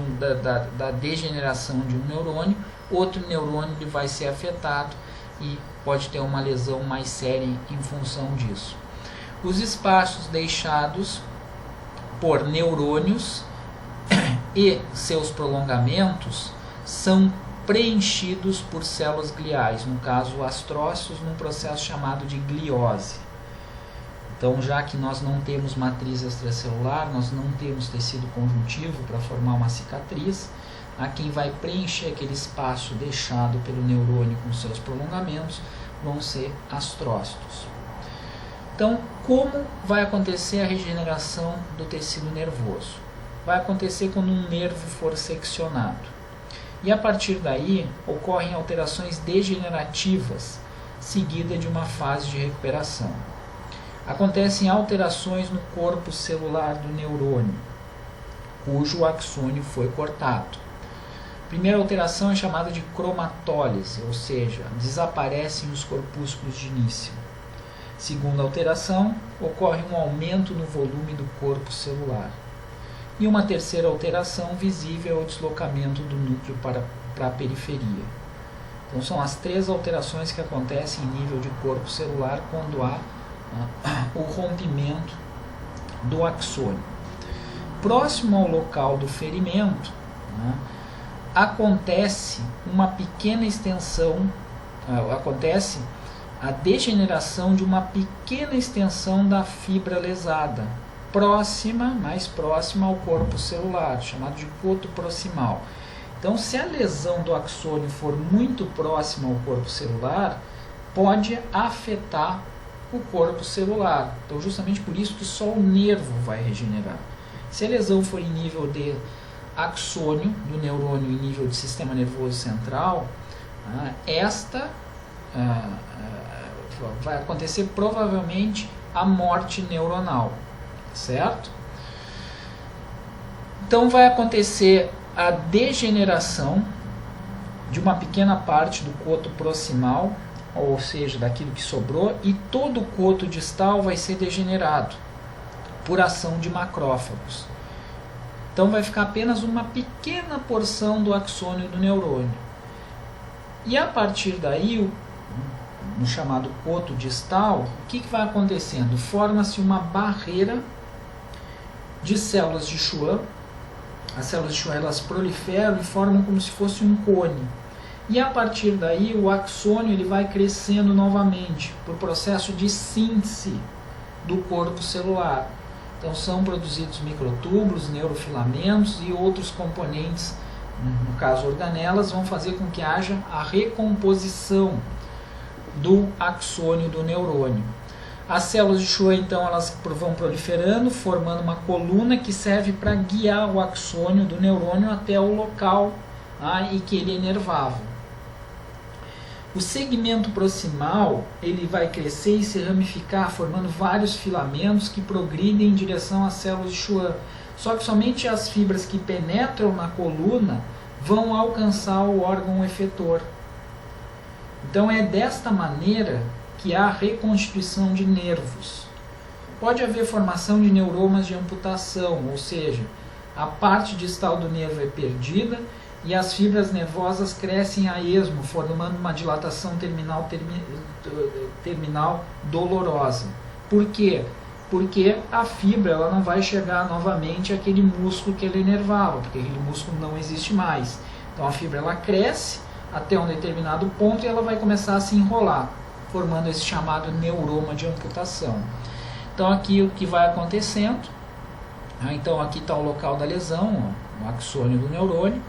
da degeneração de um neurônio, outro neurônio ele vai ser afetado e pode ter uma lesão mais séria em função disso. Os espaços deixados por neurônios e seus prolongamentos são preenchidos por células gliais, no caso astrócitos, num processo chamado de gliose. Então, já que nós não temos matriz extracelular, nós não temos tecido conjuntivo para formar uma cicatriz, a quem vai preencher aquele espaço deixado pelo neurônio com seus prolongamentos vão ser astrócitos. Então, como vai acontecer a regeneração do tecido nervoso? Vai acontecer quando um nervo for seccionado. E a partir daí, ocorrem alterações degenerativas, seguida de uma fase de recuperação. Acontecem alterações no corpo celular do neurônio, cujo axônio foi cortado. A primeira alteração é chamada de cromatólise, ou seja, desaparecem os corpúsculos de início. Segunda alteração, ocorre um aumento no volume do corpo celular. E uma terceira alteração visível é o deslocamento do núcleo para a periferia. Então são as três alterações que acontecem em nível de corpo celular quando há o rompimento do axônio. Próximo ao local do ferimento, acontece uma pequena extensão, acontece a degeneração de uma pequena extensão da fibra lesada, mais próxima ao corpo celular, chamado de coto proximal. Então, se a lesão do axônio for muito próxima ao corpo celular, pode afetar o corpo celular. Então, justamente por isso que só o nervo vai regenerar. Se a lesão for em nível de axônio, do neurônio em nível de sistema nervoso central, vai acontecer provavelmente a morte neuronal, certo? Então vai acontecer a degeneração de uma pequena parte do coto proximal, ou seja, daquilo que sobrou, e todo o coto distal vai ser degenerado por ação de macrófagos. Então vai ficar apenas uma pequena porção do axônio do neurônio. E a partir daí, no chamado coto distal, o que vai acontecendo? Forma-se uma barreira de células de Schwann. As células de Schwann elas proliferam e formam como se fosse um cone. E a partir daí o axônio ele vai crescendo novamente por processo de síntese do corpo celular. Então são produzidos microtúbulos, neurofilamentos e outros componentes, no caso organelas, vão fazer com que haja a recomposição do axônio do neurônio. As células de Schwann então elas vão proliferando, formando uma coluna que serve para guiar o axônio do neurônio até o local em que ele é inervável. O segmento proximal ele vai crescer e se ramificar, formando vários filamentos que progridem em direção às células de Schwann. Só que somente as fibras que penetram na coluna vão alcançar o órgão efetor. Então é desta maneira que há reconstituição de nervos. Pode haver formação de neuromas de amputação, ou seja, a parte distal do nervo é perdida e as fibras nervosas crescem a esmo, formando uma dilatação terminal dolorosa. Por quê? Porque a fibra ela não vai chegar novamente àquele músculo que ele inervava, porque aquele músculo não existe mais. Então a fibra ela cresce até um determinado ponto e ela vai começar a se enrolar, formando esse chamado neuroma de amputação. Então aqui o que vai acontecendo, então aqui está o local da lesão, o axônio do neurônio,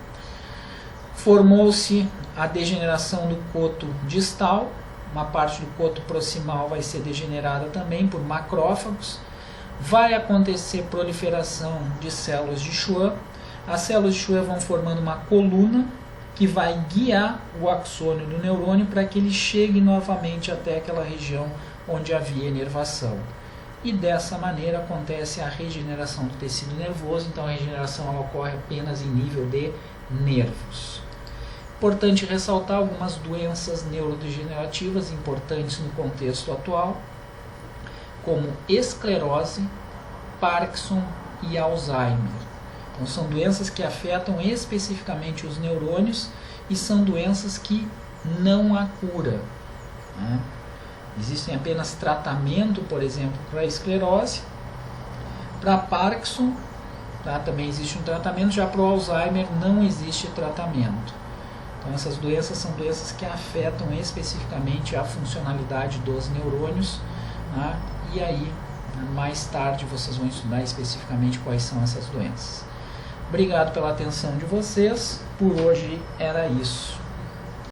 formou-se a degeneração do coto distal, uma parte do coto proximal vai ser degenerada também por macrófagos, vai acontecer proliferação de células de Schwann, As células de Schwann vão formando uma coluna que vai guiar o axônio do neurônio para que ele chegue novamente até aquela região onde havia inervação. E dessa maneira acontece a regeneração do tecido nervoso. Então a regeneração ela ocorre apenas em nível de nervos. Importante ressaltar algumas doenças neurodegenerativas importantes no contexto atual, como esclerose, Parkinson e Alzheimer. Então são doenças que afetam especificamente os neurônios e são doenças que não há cura, né? Existem apenas tratamento, por exemplo, para a esclerose. Para Parkinson, tá, também existe um tratamento, já para o Alzheimer não existe tratamento. Então essas doenças são doenças que afetam especificamente a funcionalidade dos neurônios, né? E aí, mais tarde, vocês vão estudar especificamente quais são essas doenças. Obrigado pela atenção de vocês. Por hoje era isso.